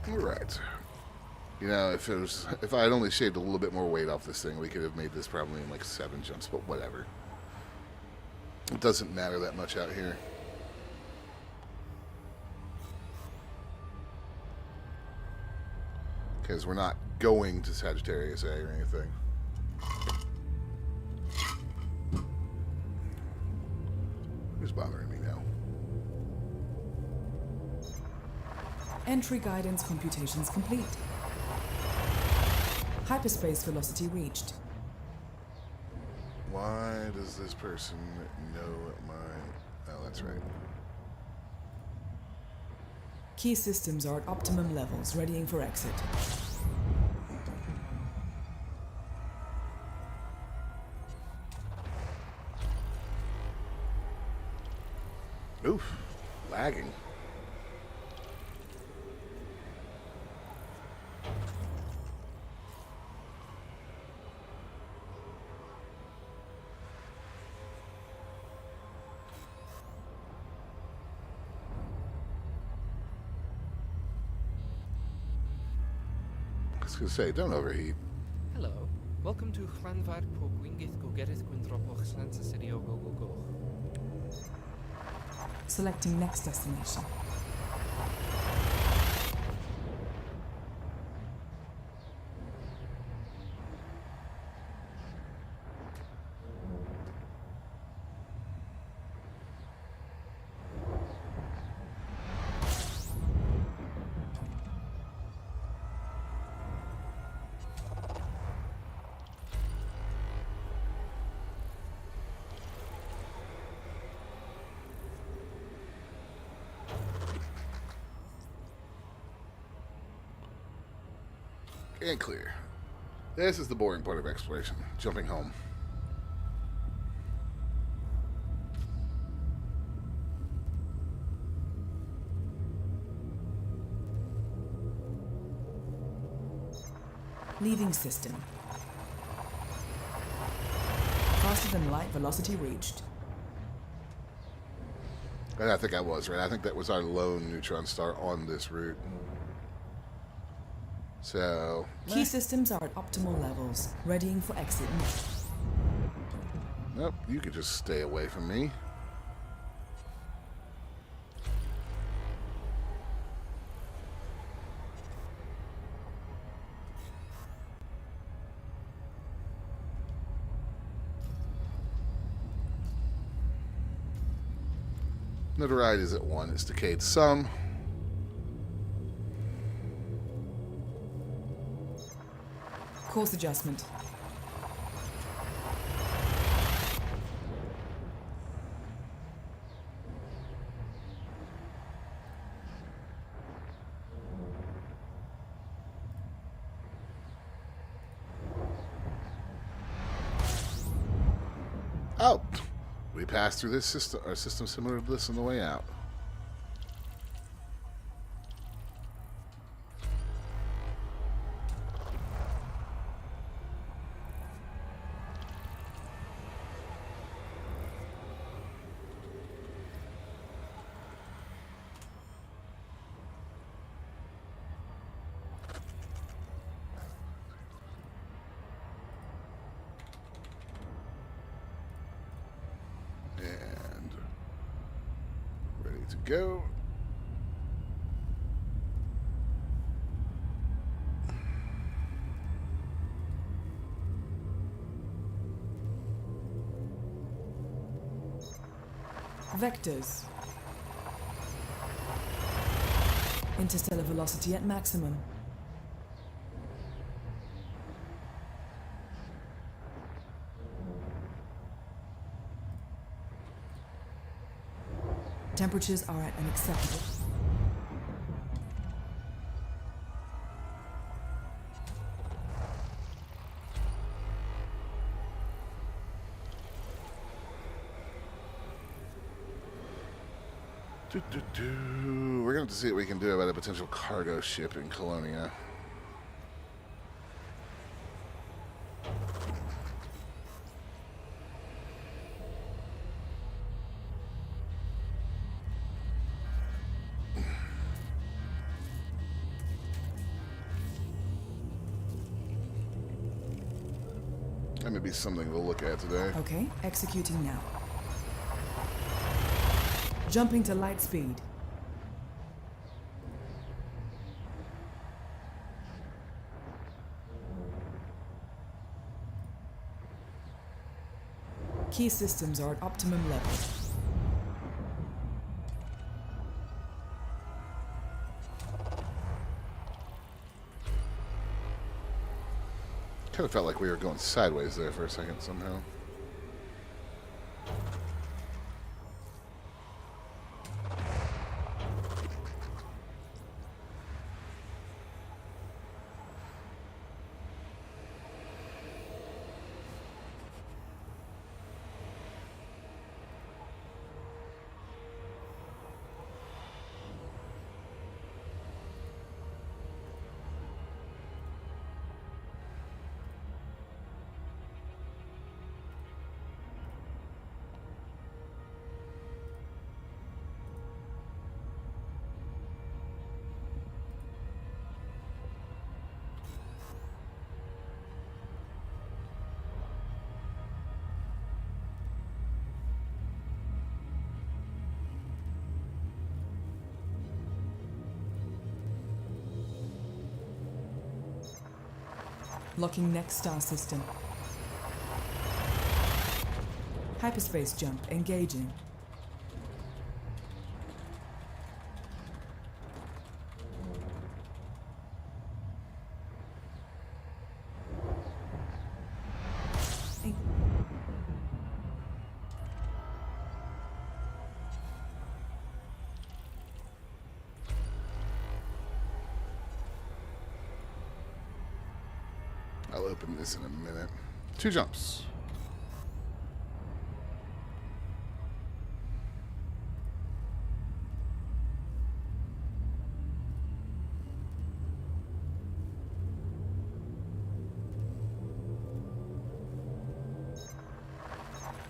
Right. You know, if I had only shaved a little bit more weight off this thing, we could have made this probably in like 7 jumps, but whatever. It doesn't matter that much out here. Because we're not going to Sagittarius A or anything. Who's bothering me now? Entry guidance computations complete. Hyperspace velocity reached. Why does this person know my... Oh, that's right. Key systems are at optimum levels, readying for exit. Oof. Lagging. I was going to say, don't overheat. Hello. Welcome to Hranvar po Gwingith Gogerith Gwindropoch Sansa Sirio Go Go Go. Selecting next destination. And clear. This is the boring part of exploration. Jumping home. Leaving system. Faster than light velocity reached. And I think I was right. I think that was our lone neutron star on this route. So... Key systems are at optimal levels, readying for exit. Nope, you could just stay away from me. Notoriety is at 1. It's decayed some. Course adjustment. Oh, we passed through this system, our system similar to this on the way out. And ready to go. Vectors. Interstellar velocity at maximum. Temperatures are at an acceptable. We're going to have to see what we can do about a potential cargo ship in Colonia. That may be something we'll look at today. Okay, executing now. Jumping to light speed. Key systems are at optimum level. Kind of felt like we were going sideways there for a second somehow. Locking next star system. Hyperspace jump engaging. I'll open this in a minute. 2 jumps.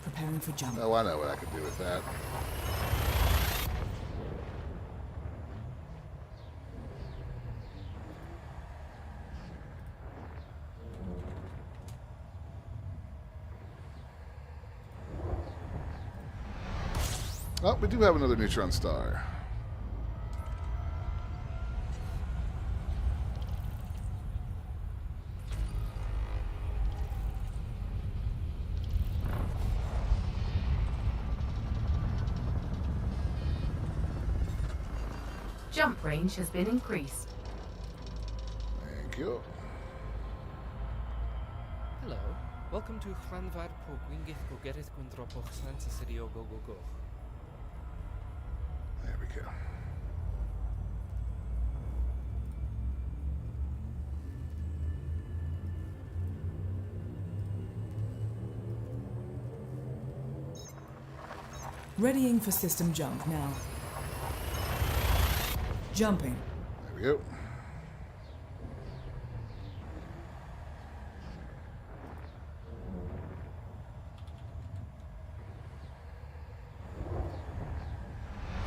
Preparing for jump. Oh, I know what I could do with that. Oh, we do have another neutron star. Jump range has been increased. Thank you. Hello. Welcome to Hranvar po Gwingith Gogerith Gwendropoch Sansa Go Go Go. There we go. Readying for system jump now. Jumping. There we go.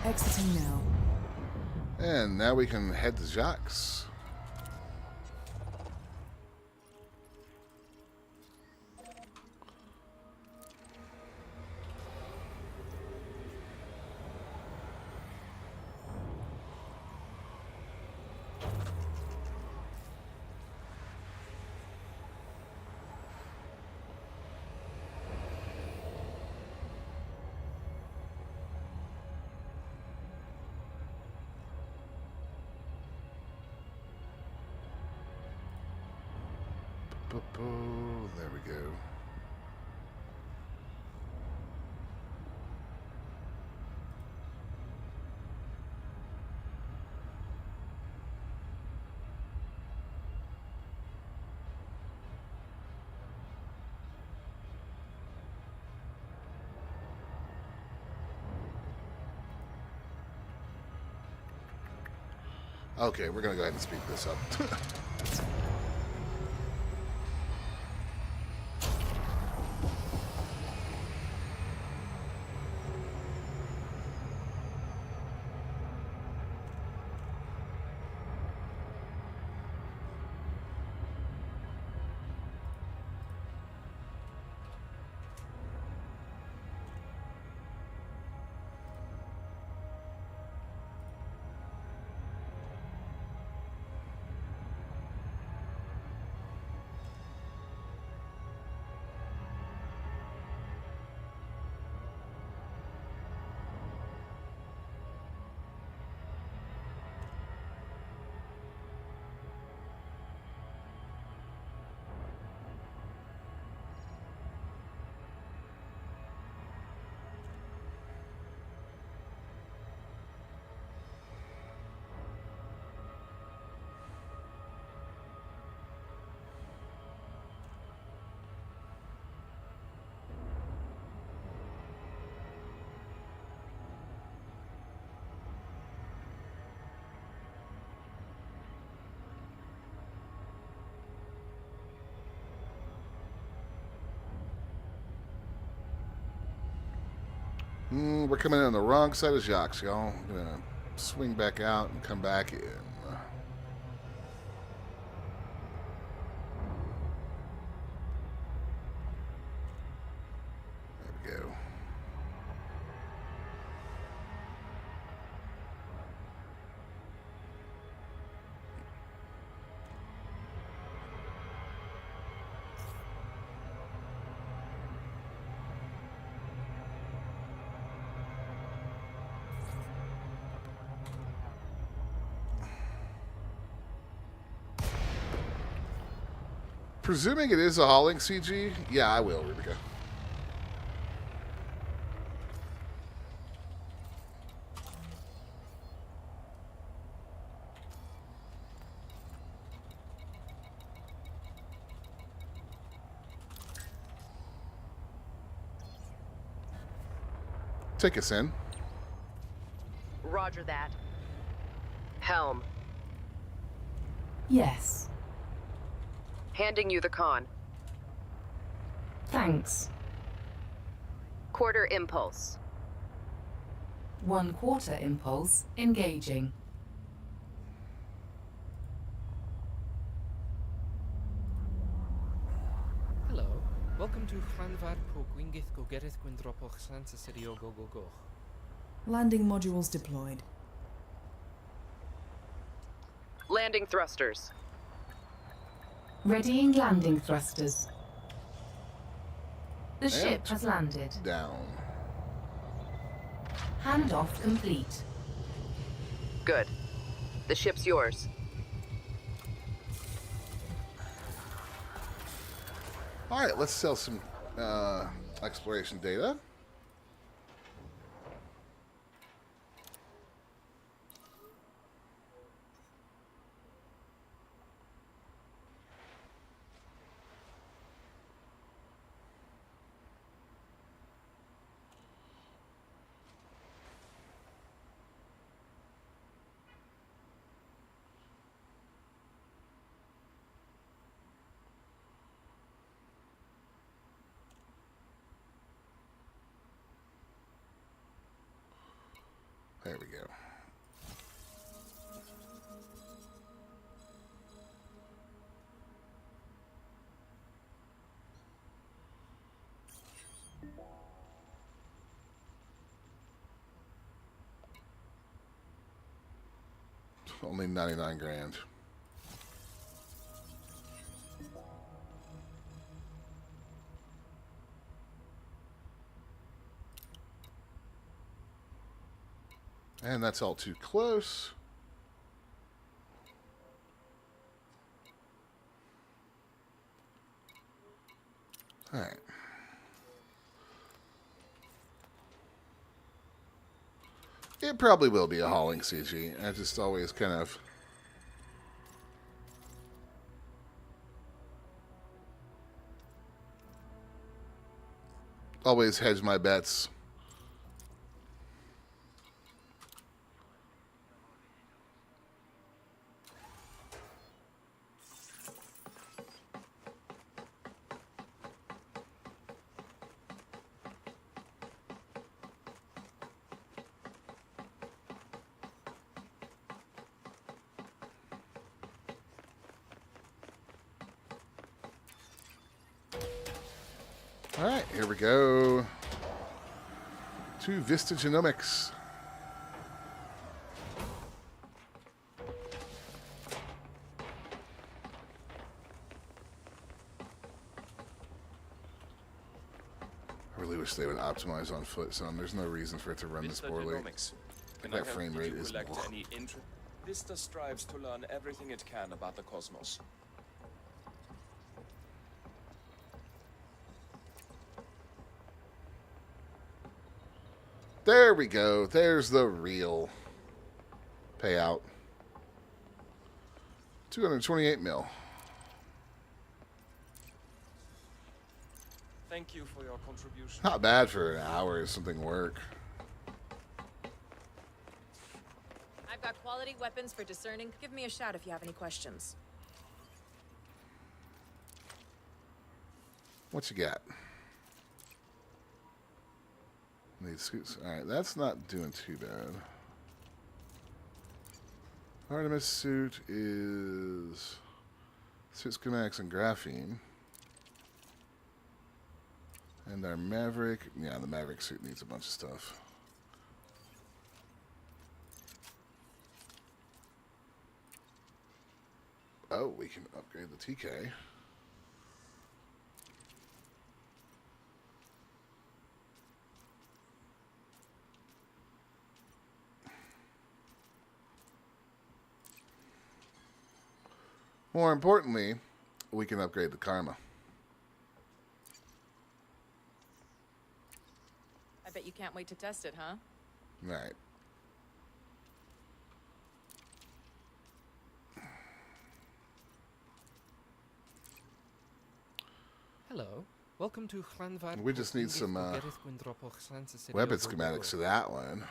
Exiting now. And now we can head to Jacques. There we go. Okay, we're gonna go ahead and speed this up. We're coming in on the wrong side of Jacques, y'all. I'm gonna swing back out and come back in. There we go. Presuming it is a hauling CG, yeah, I will, Rubica. Take us in. Roger that. Helm, Yes. handing you the con. Thanks. Quarter impulse. 1/4 impulse engaging. Hello. Welcome to Hranvar po Gwingith go Gerith Gwindropoch Sansa Sirio go go go. Landing modules deployed. Landing thrusters. Readying landing thrusters. The ship And has landed. down. Handoff complete. Good. The ship's yours. All right, let's sell some exploration data. There we go. Only 99 grand. And that's all too close. All right. It probably will be a hauling CG. I just always kind of hedge my bets. All right, here we go. To Vista Genomics. I really wish they would optimize on foot, son. There's no reason for it to run this poorly. That frame rate is... Vista strives to learn everything it can about the cosmos. There we go. There's the real payout. 228 mil. Thank you for your contribution. Not bad for an hour of something work. I've got quality weapons for discerning. Give me a shout if you have any questions. What you got? Need suits. Alright, that's not doing too bad. Artemis suit is suit schematics and graphene. And our Maverick, yeah, the Maverick suit needs a bunch of stuff. Oh, we can upgrade the TK. More importantly, we can upgrade the Karma. I bet you can't wait to test it, huh? Right. Hello. Welcome to Hranvar. We just need some weapon schematics to that one.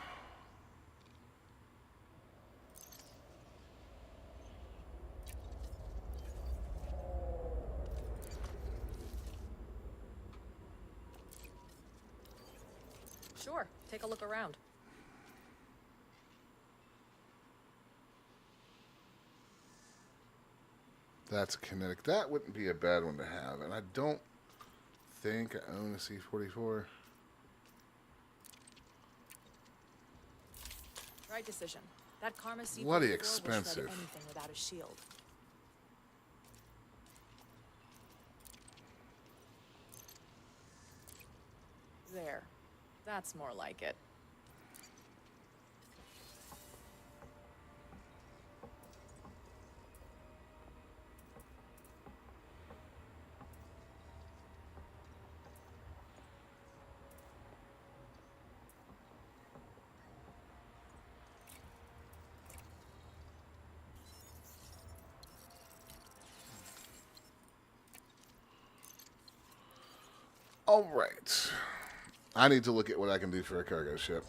Sure. Take a look around. That's a kinetic. That wouldn't be a bad one to have. And I don't think I own a C-44. Right decision. That Karma C44 Bloody will shred expensive. anything without a shield. There. That's more like it. All right. I need to look at what I can do for a cargo ship.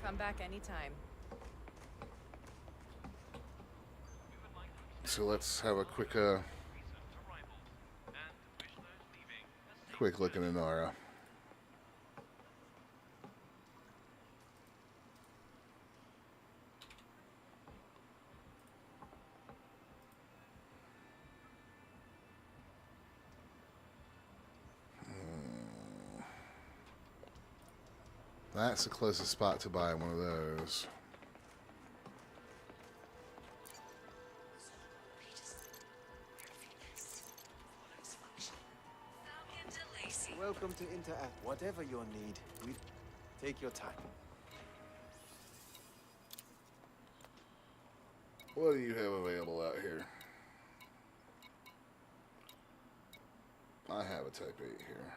Come back anytime. So let's have a quick look at Inara. That's the closest spot to buy one of those. Welcome to Interact. Whatever your need, we take your time. What do you have available out here? I have a Type 8 here.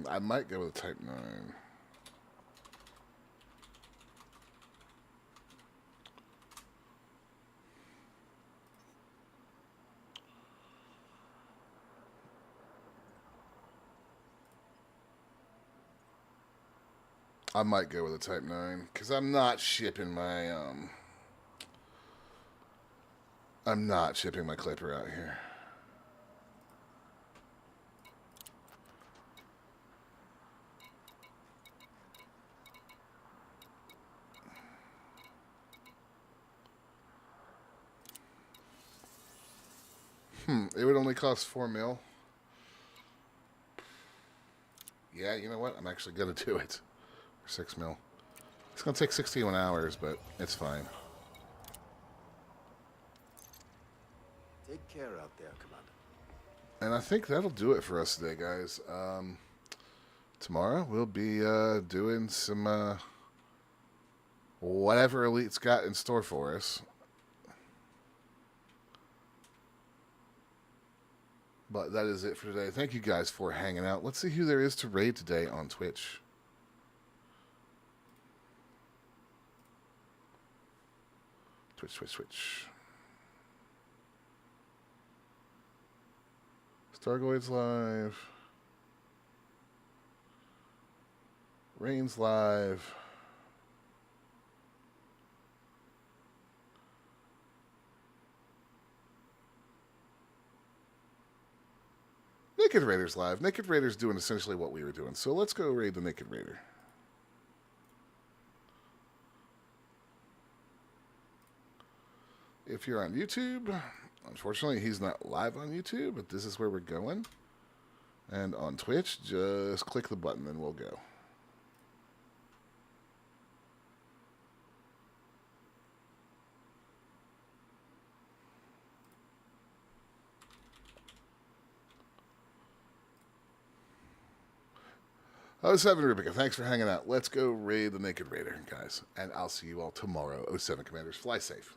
I might go with a Type 9. I might go with a Type 9 because I'm not shipping my Clipper out here. It would only cost $4 mil. Yeah, you know what? I'm actually gonna do it. For $6 mil. It's gonna take 61 hours, but it's fine. Take care out there, Commander. And I think that'll do it for us today, guys. Tomorrow we'll be doing some whatever Elite's got in store for us. But that is it for today. Thank you guys for hanging out. Let's see who there is to raid today on Twitch. Twitch. Stargoid's live. Rain's live. Naked Raider's live. Naked Raider's doing essentially what we were doing. So let's go raid the Naked Raider. If you're on YouTube, unfortunately he's not live on YouTube, but this is where we're going. And on Twitch, just click the button and we'll go. Oh, 07 Rubica, thanks for hanging out. Let's go raid the Naked Raider, guys. And I'll see you all tomorrow. 07 Commanders, fly safe.